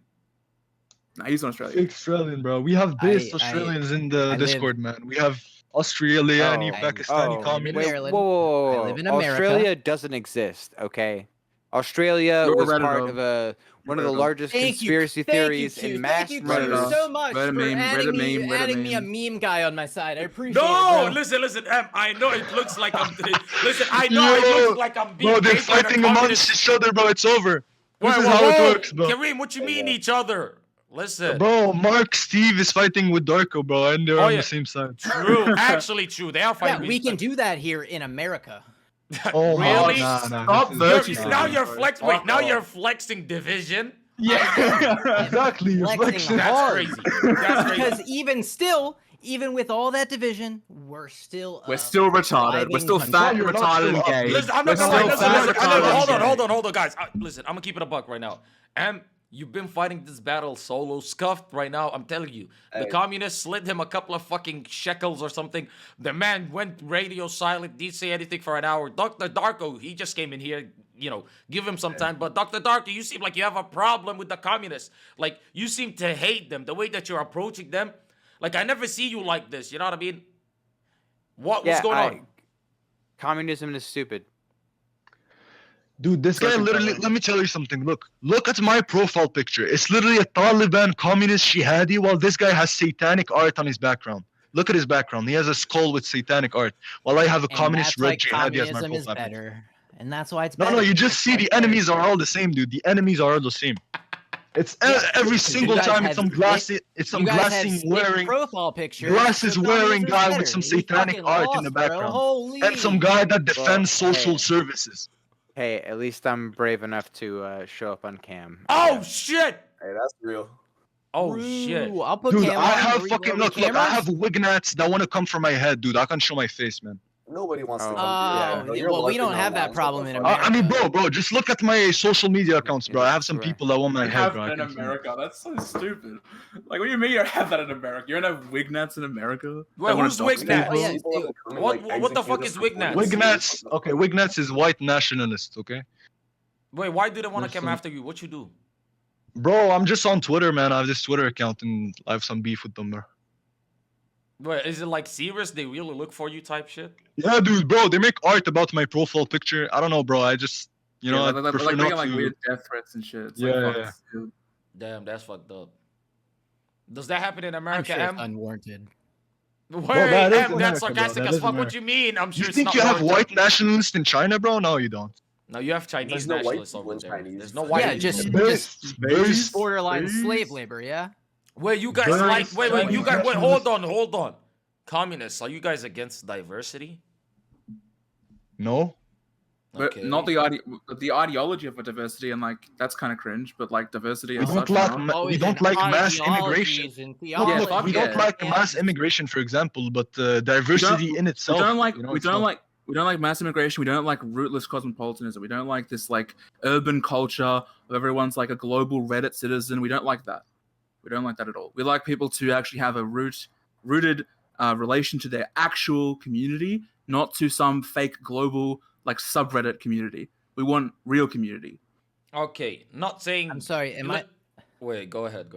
Speaker 2: No, he's not Australian.
Speaker 4: Fake Australian, bro. We have based
Speaker 5: I-
Speaker 4: Australians in the
Speaker 5: I live-
Speaker 4: Discord, man. We have Australiani,
Speaker 6: Oh,
Speaker 4: Pakistani,
Speaker 5: oh,
Speaker 4: communists.
Speaker 5: Maryland.
Speaker 6: Whoa.
Speaker 5: I live in America.
Speaker 6: Australia doesn't exist, okay? Australia
Speaker 2: You're a
Speaker 6: was
Speaker 2: Redditor.
Speaker 6: part of one of the
Speaker 2: Redditor.
Speaker 6: largest conspiracy theories and mass
Speaker 5: Thank you
Speaker 6: murders.
Speaker 5: so much
Speaker 2: Reddit
Speaker 5: for
Speaker 2: meme,
Speaker 5: adding,
Speaker 2: Reddit meme,
Speaker 5: adding me a
Speaker 2: Reddit
Speaker 5: meme guy on my side. I appreciate it,
Speaker 1: No,
Speaker 5: bro.
Speaker 1: listen. I know it looks like I'm. Listen, I know it looks like I'm being.
Speaker 4: Bro, they're
Speaker 1: paid by the
Speaker 4: fighting amongst
Speaker 1: communists.
Speaker 4: each other, bro. It's over. This
Speaker 1: Whoa,
Speaker 4: is
Speaker 1: whoa,
Speaker 4: how
Speaker 1: whoa.
Speaker 4: it works, bro.
Speaker 1: Kareem, what you mean each other? Listen.
Speaker 4: Bro, Mark Steve is fighting with Darko, bro, and they're
Speaker 1: Oh,
Speaker 4: on
Speaker 1: yeah.
Speaker 4: the same side.
Speaker 1: True. Actually, true. They are
Speaker 5: Yeah,
Speaker 1: fighting.
Speaker 5: we can do that here in America.
Speaker 4: Oh my
Speaker 1: Really?
Speaker 4: nah,
Speaker 2: Stop
Speaker 4: this is-
Speaker 2: virtue
Speaker 1: Now
Speaker 2: signaling,
Speaker 1: you're
Speaker 2: bro.
Speaker 1: flex.
Speaker 2: Fuck
Speaker 1: Wait, now
Speaker 2: off.
Speaker 1: you're flexing division.
Speaker 4: Yeah, exactly. You're
Speaker 5: Flexing
Speaker 4: flexing
Speaker 1: That's
Speaker 4: hard.
Speaker 1: crazy. That's crazy.
Speaker 5: Because even still, even with all that division, we're still
Speaker 2: We're still retarded. We're
Speaker 5: thriving
Speaker 2: still
Speaker 5: country.
Speaker 2: fat,
Speaker 4: No, you're not
Speaker 2: retarded,
Speaker 4: still
Speaker 2: and
Speaker 4: up.
Speaker 2: gay.
Speaker 1: Listen, I'm
Speaker 2: We're
Speaker 1: not gonna lie.
Speaker 2: still
Speaker 1: Listen,
Speaker 2: fat,
Speaker 1: listen.
Speaker 2: retarded,
Speaker 1: Hold
Speaker 2: and
Speaker 1: on,
Speaker 2: gay.
Speaker 1: hold on, guys. Listen, I'm gonna keep it a buck right now. You've been fighting this battle solo, scuffed right now. I'm telling you, the
Speaker 3: Hey.
Speaker 1: communists slid him a couple of fucking shekels or something. The man went radio silent, didn't say anything for an hour. Dr. Darko, he just came in here, give him some time. But Dr. Darko, you seem like you have a problem with the communists. Like, you seem to hate them, the way that you're approaching them. Like, I never see you like this, you know what I mean? What's going on?
Speaker 6: Communism is stupid.
Speaker 4: Dude, this guy
Speaker 2: Second
Speaker 4: literally,
Speaker 2: power.
Speaker 4: let me tell you something. Look at my profile picture. It's literally a Taliban communist jihadi while this guy has satanic art on his background. Look at his background. He has a skull with satanic art while I have a
Speaker 5: And
Speaker 4: communist
Speaker 5: that's why
Speaker 4: red jihadi as my
Speaker 5: communism is
Speaker 4: profile picture.
Speaker 5: better. And that's why it's
Speaker 4: No,
Speaker 5: better.
Speaker 4: no, you just see the enemies are all the same, dude. The enemies are all the same. It's
Speaker 5: Yeah,
Speaker 4: every
Speaker 5: you
Speaker 4: single
Speaker 5: guys
Speaker 4: time
Speaker 5: have
Speaker 4: it's some
Speaker 5: thick-
Speaker 4: glass. It's some
Speaker 5: You guys have
Speaker 4: glassing
Speaker 5: thick
Speaker 4: wearing.
Speaker 5: profile pictures.
Speaker 4: Glasses
Speaker 5: so
Speaker 4: wearing
Speaker 5: communism's
Speaker 4: guy with
Speaker 5: better.
Speaker 4: some
Speaker 5: We
Speaker 4: satanic
Speaker 5: fucking
Speaker 4: art in
Speaker 5: lost,
Speaker 4: the
Speaker 5: bro.
Speaker 4: background.
Speaker 5: Holy.
Speaker 4: And some guy that defends social
Speaker 6: hey.
Speaker 4: services.
Speaker 6: Hey, at least I'm brave enough to show up on cam.
Speaker 1: Oh, shit!
Speaker 3: Hey, that's real.
Speaker 1: Oh, shit.
Speaker 5: Ooh, I'll put
Speaker 4: Dude,
Speaker 5: cam
Speaker 4: I
Speaker 5: on.
Speaker 4: have
Speaker 5: Are we
Speaker 4: fucking look. I
Speaker 5: cameras?
Speaker 4: have wignats that want to come from my head, dude. I can show my face, man.
Speaker 3: Nobody wants to
Speaker 6: Oh,
Speaker 3: come
Speaker 6: yeah.
Speaker 3: to you.
Speaker 5: well, we don't have that problem in
Speaker 4: I mean,
Speaker 5: America.
Speaker 4: bro, just look at my social media accounts, bro. I have some
Speaker 6: Right.
Speaker 4: people that want my
Speaker 2: You
Speaker 4: head,
Speaker 2: have
Speaker 4: bro. I
Speaker 2: that in
Speaker 4: can see it.
Speaker 2: America. That's so stupid. Like, what do you mean you have that in America? You don't have wignats in America?
Speaker 1: Wait,
Speaker 2: They wanna
Speaker 1: who's
Speaker 2: dox
Speaker 1: Wignats?
Speaker 2: people?
Speaker 5: Oh, yeah.
Speaker 3: People that come and,
Speaker 1: What the
Speaker 3: execute
Speaker 1: fuck
Speaker 3: us
Speaker 1: is
Speaker 3: for
Speaker 1: Wignats?
Speaker 3: politics.
Speaker 4: Wignats, okay, Wignats is white nationalist, okay?
Speaker 1: Wait, why do they want to
Speaker 4: There's
Speaker 1: come
Speaker 4: some-
Speaker 1: after you? What you do?
Speaker 4: Bro, I'm just on Twitter, man. I have this Twitter account and I have some beef with them, bro.
Speaker 1: Wait, is it like serious? They really look for you type shit?
Speaker 4: Yeah, dude, bro, they make art about my profile picture. I don't know, bro. I just,
Speaker 2: Yeah,
Speaker 4: I
Speaker 2: like,
Speaker 4: prefer
Speaker 2: like,
Speaker 4: not
Speaker 2: like
Speaker 4: to.
Speaker 2: weird death threats and shit. It's
Speaker 4: Yeah,
Speaker 2: like,
Speaker 4: yeah,
Speaker 2: fuck, dude.
Speaker 1: Damn, that's fucked up. Does that happen in
Speaker 5: I'm
Speaker 1: America,
Speaker 5: sure it's
Speaker 1: M?
Speaker 5: unwarranted.
Speaker 1: Wait,
Speaker 4: that is
Speaker 1: M,
Speaker 4: America,
Speaker 1: that's
Speaker 4: bro.
Speaker 1: sarcastic
Speaker 4: That
Speaker 1: as
Speaker 4: is
Speaker 1: fuck. What
Speaker 4: America.
Speaker 1: you mean? I'm sure
Speaker 4: You
Speaker 1: it's
Speaker 4: think
Speaker 1: not
Speaker 4: you have
Speaker 1: warranted.
Speaker 4: white nationalists in China, bro? No, you don't.
Speaker 1: No, you have Chinese
Speaker 3: There's no white
Speaker 1: nationalists
Speaker 3: people
Speaker 1: over
Speaker 3: in
Speaker 1: there.
Speaker 3: Chinese.
Speaker 1: There's no white
Speaker 5: Yeah,
Speaker 1: people.
Speaker 5: just
Speaker 4: Base,
Speaker 5: borderline
Speaker 4: base.
Speaker 5: slave labor, yeah?
Speaker 1: Wait, you guys
Speaker 4: Very
Speaker 1: like? Wait, you guys. Wait,
Speaker 4: nationalist.
Speaker 1: hold on. Communists, are you guys against diversity?
Speaker 4: No.
Speaker 2: But not the ideology of a diversity, and like that's kind of cringe. But like diversity
Speaker 4: We
Speaker 2: as
Speaker 4: don't
Speaker 2: such,
Speaker 4: like
Speaker 2: no.
Speaker 4: we don't like mass immigration. Look,
Speaker 2: fuck
Speaker 4: we
Speaker 2: yeah.
Speaker 4: don't like mass immigration, for example, but diversity in itself.
Speaker 2: we don't like
Speaker 4: you know,
Speaker 2: we
Speaker 4: it's
Speaker 2: don't
Speaker 4: not-
Speaker 2: like we don't like mass immigration. We don't like rootless cosmopolitanism. We don't like this like urban culture of everyone's like a global Reddit citizen. We don't like that. We don't like that at all. We like people to actually have a rooted relation to their actual community, not to some fake global like subreddit community. We want real community.
Speaker 1: Okay, not saying.
Speaker 5: I'm sorry, am I?
Speaker 1: Wait, go ahead.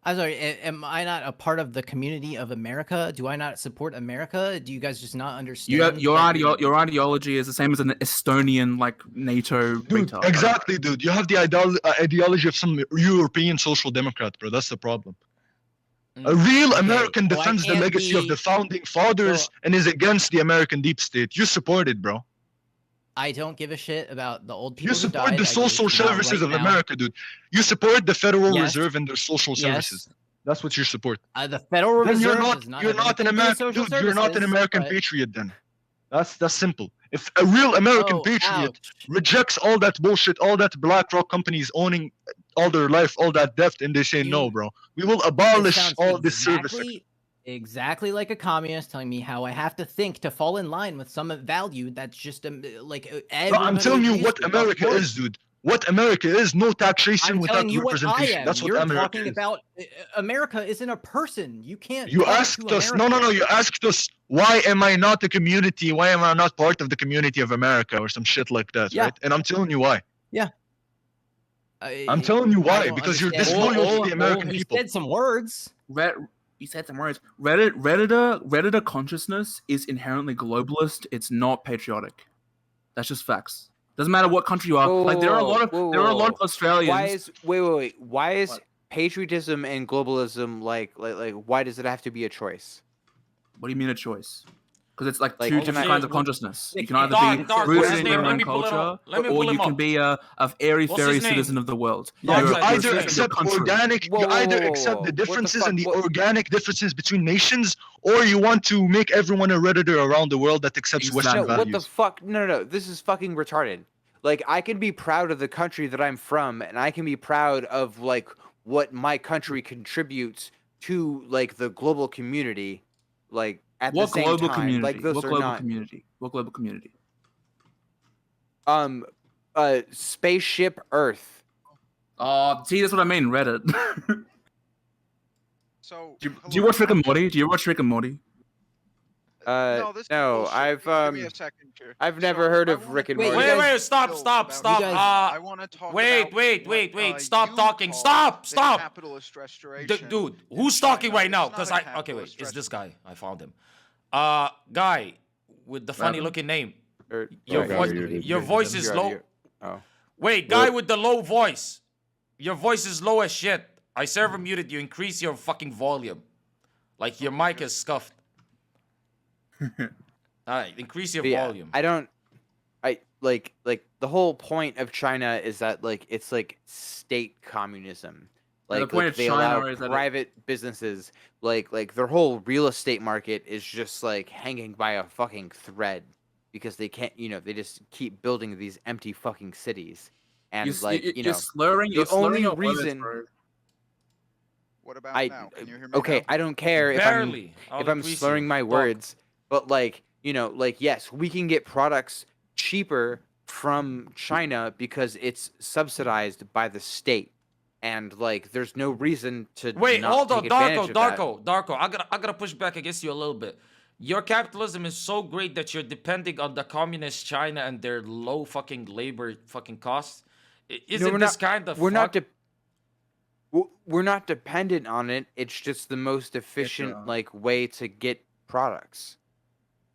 Speaker 5: I'm sorry, am I not a part of the community of America? Do I not support America? Do you guys just not understand?
Speaker 2: Your
Speaker 5: that
Speaker 2: your ideology is the same as an Estonian like NATO
Speaker 4: Dude,
Speaker 2: retard.
Speaker 4: exactly, dude. You have the ideology of some European social democrat, bro. That's the problem. A real American
Speaker 5: so I
Speaker 4: defends the
Speaker 5: can't
Speaker 4: legacy of
Speaker 5: be-
Speaker 4: the founding fathers and is against the American deep state. You support it, bro.
Speaker 5: I don't give a shit about the old people
Speaker 4: You
Speaker 5: who
Speaker 4: support
Speaker 5: died.
Speaker 4: the
Speaker 5: I give a
Speaker 4: social
Speaker 5: shit about
Speaker 4: services
Speaker 5: right
Speaker 4: of
Speaker 5: now.
Speaker 4: America, dude. You support the Federal
Speaker 5: Yes.
Speaker 4: Reserve and their social services.
Speaker 5: Yes.
Speaker 4: That's what you support.
Speaker 5: The Federal
Speaker 4: Then
Speaker 5: Reserve
Speaker 4: you're
Speaker 5: does
Speaker 4: not
Speaker 5: have
Speaker 4: an
Speaker 5: anything to do with
Speaker 4: American
Speaker 5: social
Speaker 4: dude. You're not an
Speaker 5: services,
Speaker 4: American
Speaker 5: but-
Speaker 4: patriot then. That's simple. If a real American
Speaker 5: Oh,
Speaker 4: patriot
Speaker 5: ouch.
Speaker 4: rejects all that bullshit, all that BlackRock companies owning all their life, all that debt, and they say no,
Speaker 5: You-
Speaker 4: bro, we will
Speaker 5: It
Speaker 4: abolish
Speaker 5: sounds
Speaker 4: all this service.
Speaker 5: exactly like a communist telling me how I have to think to fall in line with some value that's just like
Speaker 4: Bro, I'm
Speaker 5: everybody
Speaker 4: telling you
Speaker 5: agrees
Speaker 4: what
Speaker 5: with.
Speaker 4: America is, dude. What America is, no taxation
Speaker 5: I'm
Speaker 4: without
Speaker 5: telling you what I
Speaker 4: representation.
Speaker 5: am.
Speaker 4: That's what
Speaker 5: You're
Speaker 4: America
Speaker 5: talking
Speaker 4: is.
Speaker 5: about America isn't a person. You can't.
Speaker 4: You
Speaker 5: talk
Speaker 4: asked
Speaker 5: to
Speaker 4: us,
Speaker 5: America.
Speaker 4: you asked us, why am I not a community? Why am I not part of the community of America or some shit like that,
Speaker 5: Yeah.
Speaker 4: right? And I'm telling you why.
Speaker 5: I-
Speaker 4: I'm telling you
Speaker 5: I
Speaker 4: why,
Speaker 5: don't
Speaker 4: because you're
Speaker 5: understand.
Speaker 4: disloyal to the American
Speaker 5: You
Speaker 4: people.
Speaker 5: said some words.
Speaker 2: You said some words. Redditor consciousness is inherently globalist. It's not patriotic. That's just facts. Doesn't matter what country you are.
Speaker 6: Whoa,
Speaker 2: like there are a lot of
Speaker 6: whoa,
Speaker 2: there are a lot of
Speaker 6: whoa.
Speaker 2: Australians.
Speaker 6: Why is wait? Why is
Speaker 2: What?
Speaker 6: patriotism and globalism like why does it have to be a choice?
Speaker 2: What do you mean a choice? because it's like
Speaker 6: Like,
Speaker 2: two
Speaker 6: can
Speaker 2: different
Speaker 6: I-
Speaker 2: kinds of consciousness. You can either
Speaker 1: Dark,
Speaker 2: be
Speaker 1: Dark,
Speaker 6: what's
Speaker 2: rooted
Speaker 6: his
Speaker 2: in
Speaker 6: name?
Speaker 2: your
Speaker 1: Let
Speaker 2: own
Speaker 1: me pull him
Speaker 2: culture,
Speaker 1: up. Let me
Speaker 2: or
Speaker 1: pull
Speaker 2: you
Speaker 1: him
Speaker 2: can
Speaker 1: up.
Speaker 2: be a airy
Speaker 1: What's
Speaker 2: fairy
Speaker 1: his name?
Speaker 2: citizen of the world.
Speaker 1: Dark
Speaker 4: You
Speaker 1: side,
Speaker 2: You're
Speaker 1: what's
Speaker 4: either
Speaker 1: his
Speaker 2: citizen
Speaker 1: name?
Speaker 2: of your
Speaker 4: accept
Speaker 2: country.
Speaker 4: organic,
Speaker 6: Whoa,
Speaker 4: you
Speaker 6: whoa,
Speaker 4: either
Speaker 6: whoa,
Speaker 4: accept
Speaker 6: whoa.
Speaker 4: the
Speaker 6: What the
Speaker 4: differences
Speaker 6: fuck?
Speaker 4: and the
Speaker 6: What-
Speaker 4: organic differences between nations, or you want to make everyone a redditor around the world that accepts Western
Speaker 6: No,
Speaker 2: Exactly.
Speaker 6: what the
Speaker 4: values.
Speaker 6: fuck? No. This is fucking retarded. Like, I can be proud of the country that I'm from, and I can be proud of like what my country contributes to like the global community. Like at
Speaker 2: What
Speaker 6: the same
Speaker 2: global
Speaker 6: time,
Speaker 2: community?
Speaker 6: like those
Speaker 2: What
Speaker 6: are
Speaker 2: global
Speaker 6: not
Speaker 2: community? What global community?
Speaker 6: Spaceship Earth.
Speaker 2: Oh, see, that's what I mean. Reddit.
Speaker 8: So
Speaker 2: do you
Speaker 8: hello,
Speaker 2: watch Rick and
Speaker 8: Mark.
Speaker 2: Morty? Do you watch Rick and Morty?
Speaker 8: No, this is bullshit.
Speaker 6: I've
Speaker 8: Give me a second here.
Speaker 6: I've never
Speaker 8: So,
Speaker 6: heard
Speaker 8: I
Speaker 6: of
Speaker 8: wanna
Speaker 6: Rick and
Speaker 8: talk
Speaker 6: Morty.
Speaker 5: you
Speaker 1: Wait,
Speaker 5: guys-
Speaker 1: wait, stop,
Speaker 8: still
Speaker 1: stop,
Speaker 8: about
Speaker 1: stop.
Speaker 5: guys-
Speaker 8: I want to talk
Speaker 1: wait,
Speaker 8: about
Speaker 1: wait,
Speaker 8: what,
Speaker 1: wait, wait.
Speaker 8: you
Speaker 1: Stop talking.
Speaker 8: call
Speaker 1: Stop,
Speaker 8: the
Speaker 1: stop.
Speaker 8: capitalist restoration.
Speaker 1: Dude,
Speaker 8: in
Speaker 1: who's talking
Speaker 8: China.
Speaker 1: right now?
Speaker 8: It's not
Speaker 1: Because
Speaker 8: a
Speaker 1: okay, wait,
Speaker 8: capitalist
Speaker 1: it's this
Speaker 8: restoration.
Speaker 1: guy. I found him. Guy with the funny
Speaker 2: Raven?
Speaker 1: looking name.
Speaker 6: Your
Speaker 1: Your
Speaker 9: God,
Speaker 1: voice,
Speaker 9: you're-
Speaker 1: your voice is low.
Speaker 6: Oh.
Speaker 1: Wait, guy
Speaker 6: What?
Speaker 1: with the low voice. Your voice is low as shit. I server muted you. Increase your fucking volume. Like your mic is scuffed. Alright, increase your
Speaker 6: But yeah,
Speaker 1: volume.
Speaker 6: I like the whole point of China is that like it's like state communism.
Speaker 2: Yeah, the
Speaker 6: Like,
Speaker 2: point
Speaker 6: like
Speaker 2: of
Speaker 6: they
Speaker 2: China
Speaker 6: allow
Speaker 2: is that it-
Speaker 6: private businesses like their whole real estate market is just like hanging by a fucking thread because they can't they just keep building these empty fucking cities and
Speaker 2: You're slurring.
Speaker 6: the
Speaker 2: You're slurring
Speaker 6: only
Speaker 2: your words,
Speaker 6: reason-
Speaker 2: bro.
Speaker 8: What about
Speaker 6: I
Speaker 8: now? Can you hear me
Speaker 6: okay
Speaker 8: now?
Speaker 6: I don't care
Speaker 1: Barely.
Speaker 6: if I'm slurring my words, but like yes, we can get products cheaper from China because it's subsidized by the state, and like there's no reason to
Speaker 1: Wait,
Speaker 6: not
Speaker 1: hold on,
Speaker 6: take advantage of that.
Speaker 1: Darko. I gotta push back against you a little bit. Your capitalism is so great that you're depending on the communist China and their low fucking labor fucking costs. Isn't
Speaker 6: we're
Speaker 1: this
Speaker 6: not-
Speaker 1: kind of
Speaker 6: We're not
Speaker 1: fuck-
Speaker 6: we're not dependent on it. It's just the most efficient like way to get products.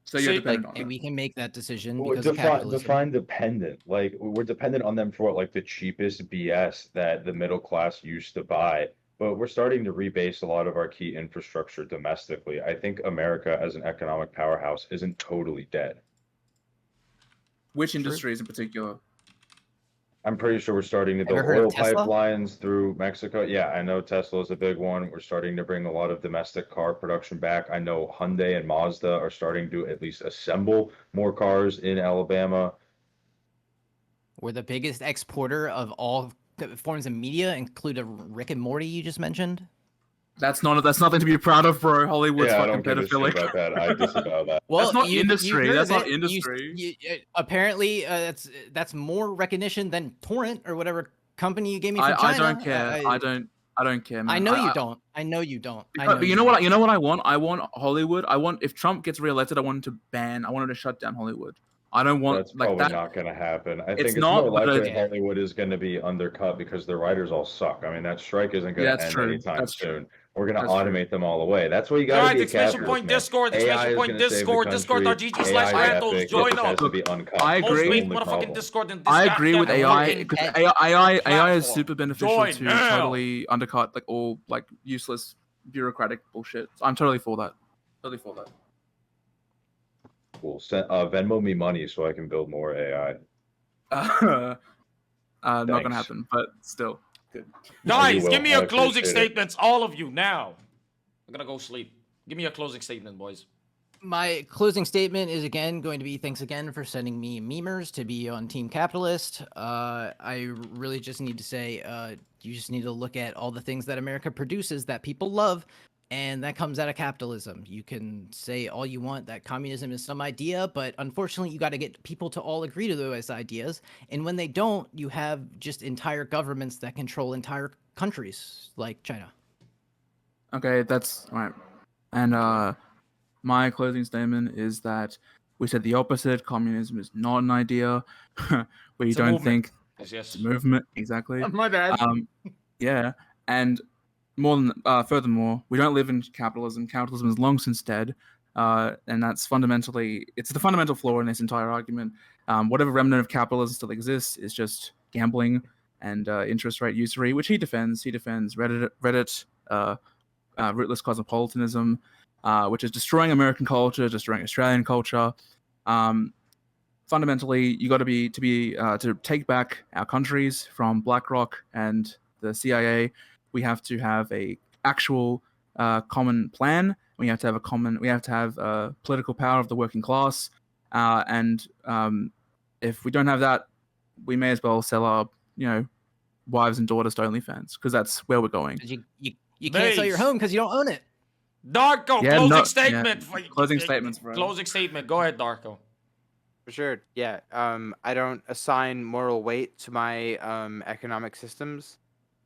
Speaker 2: So
Speaker 1: So,
Speaker 2: you're
Speaker 1: like,
Speaker 2: dependent on
Speaker 5: And
Speaker 2: it.
Speaker 5: we can make that decision
Speaker 9: Well,
Speaker 5: because of capitalism.
Speaker 9: define dependent. Like we're dependent on them for what, like the cheapest BS that the middle class used to buy. But we're starting to rebase a lot of our key infrastructure domestically. I think America as an economic powerhouse isn't totally dead.
Speaker 2: Which industries in particular?
Speaker 9: I'm pretty sure we're starting to
Speaker 5: Ever
Speaker 9: build
Speaker 5: heard of
Speaker 9: oil
Speaker 5: Tesla?
Speaker 9: pipelines through Mexico. Yeah, I know Tesla is a big one. We're starting to bring a lot of domestic car production back. I know Hyundai and Mazda are starting to at least assemble more cars in Alabama.
Speaker 5: We're the biggest exporter of all forms of media, including Rick and Morty you just mentioned.
Speaker 2: That's nothing to be proud of, bro. Hollywood's
Speaker 9: Yeah, I
Speaker 2: fucking
Speaker 9: don't give a shit
Speaker 2: pedophilic.
Speaker 9: about that. I disavow that.
Speaker 5: Well,
Speaker 2: not
Speaker 5: you
Speaker 2: industry,
Speaker 5: heard
Speaker 2: that's
Speaker 5: of
Speaker 2: not
Speaker 5: it.
Speaker 2: industry.
Speaker 5: Apparently, that's more recognition than Torrent or whatever company you gave me from
Speaker 2: I
Speaker 5: China.
Speaker 2: don't care. I don't care, man.
Speaker 5: I know you don't. I know you don't. I know
Speaker 2: But you know what? You know what I want? I want Hollywood. I want if Trump gets reelected, I want him to ban. I want him to shut down Hollywood. I don't want
Speaker 9: That's
Speaker 2: like
Speaker 9: probably
Speaker 2: that.
Speaker 9: not going to happen. I
Speaker 2: It's
Speaker 9: think it's
Speaker 2: not,
Speaker 9: more
Speaker 2: but
Speaker 9: likely
Speaker 5: it-
Speaker 9: Hollywood is going to be undercut because the writers all suck. I mean, that strike isn't going
Speaker 2: Yeah,
Speaker 9: to
Speaker 2: that's
Speaker 9: end
Speaker 2: true.
Speaker 9: anytime
Speaker 2: That's
Speaker 9: soon.
Speaker 2: true.
Speaker 9: We're going to
Speaker 2: That's true.
Speaker 9: automate them all away. That's why you got to
Speaker 1: Guys,
Speaker 9: be a
Speaker 1: exclamation
Speaker 9: capitalist,
Speaker 1: point
Speaker 9: man.
Speaker 1: Discord,
Speaker 9: AI
Speaker 1: exclamation
Speaker 9: is
Speaker 1: point
Speaker 9: gonna save the
Speaker 1: Discord,
Speaker 9: country.
Speaker 1: discord.gg/Rantos,
Speaker 9: AI is epic.
Speaker 1: join
Speaker 9: It just has
Speaker 1: up.
Speaker 9: to be uncut.
Speaker 2: I
Speaker 1: Most
Speaker 2: agree.
Speaker 1: wait,
Speaker 9: Only
Speaker 1: motherfucking
Speaker 9: problem.
Speaker 1: Discord and
Speaker 2: I agree with
Speaker 1: goddamn
Speaker 2: AI
Speaker 1: fucking
Speaker 2: because
Speaker 5: pet
Speaker 2: AI is
Speaker 1: platform.
Speaker 2: super beneficial
Speaker 1: Join
Speaker 2: to
Speaker 1: now.
Speaker 2: totally undercut like all like useless bureaucratic bullshit. So I'm totally for that. Totally for that.
Speaker 9: Cool. Venmo me money so I can build more AI.
Speaker 2: Not gonna
Speaker 9: Thanks.
Speaker 2: happen, but still good.
Speaker 1: Guys,
Speaker 9: will.
Speaker 1: give me
Speaker 9: I
Speaker 1: your closing
Speaker 9: appreciate it.
Speaker 1: statements, all of you, now. I'm gonna go sleep. Give me your closing statement, boys.
Speaker 5: My closing statement is again going to be thanks again for sending me memers to be on Team Capitalist. I really just need to say you just need to look at all the things that America produces that people love, and that comes out of capitalism. You can say all you want that communism is some idea, but unfortunately you got to get people to all agree to those ideas, and when they don't, you have just entire governments that control entire countries like China.
Speaker 2: Okay, that's all right. And my closing statement is that we said the opposite. Communism is not an idea. Where you
Speaker 1: It's a
Speaker 2: don't
Speaker 1: movement.
Speaker 2: think
Speaker 1: Yes, yes.
Speaker 2: it's a movement. Exactly.
Speaker 5: My bad.
Speaker 2: Yeah, and furthermore, we don't live in capitalism. Capitalism is long since dead, and that's it's the fundamental flaw in this entire argument. Whatever remnant of capitalism still exists is just gambling and interest rate usury, which he defends. He defends Reddit rootless cosmopolitanism, which is destroying American culture, destroying Australian culture. Fundamentally, you got to take back our countries from BlackRock and the CIA. We have to have a actual common plan. We have to have political power of the working class, and if we don't have that, we may as well sell our wives and daughters to OnlyFans, because that's where we're going.
Speaker 5: 'Cause you can't sell your
Speaker 1: Base.
Speaker 5: home because you don't own it.
Speaker 1: Darko,
Speaker 2: Yeah,
Speaker 1: closing
Speaker 2: no-
Speaker 1: statement.
Speaker 2: yeah, closing statements, bro.
Speaker 1: Closing statement. Go ahead, Darko.
Speaker 6: For sure. Yeah. I don't assign moral weight to my economic systems.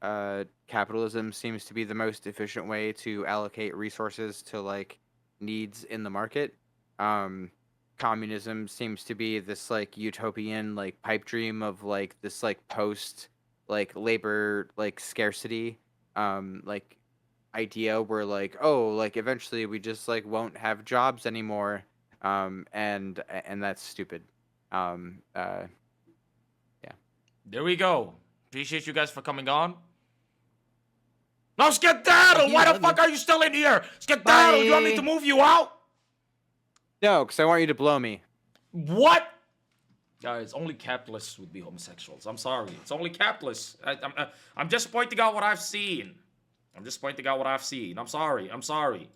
Speaker 6: Capitalism seems to be the most efficient way to allocate resources to like needs in the market. Communism seems to be this like utopian like pipe dream of like this like post like labor like scarcity like idea where like, oh, like eventually we just like won't have jobs anymore. And that's stupid. Yeah.
Speaker 1: There we go. Appreciate you guys for coming on. No, Skedaddle! Why the fuck are you still in here? Skedaddle, you want me to move you out?
Speaker 6: No, because I want you to blow me.
Speaker 1: What? Guys, only capitalists would be homosexuals. I'm sorry. It's only capitalists. I'm just pointing out what I've seen. I'm sorry. I'm sorry.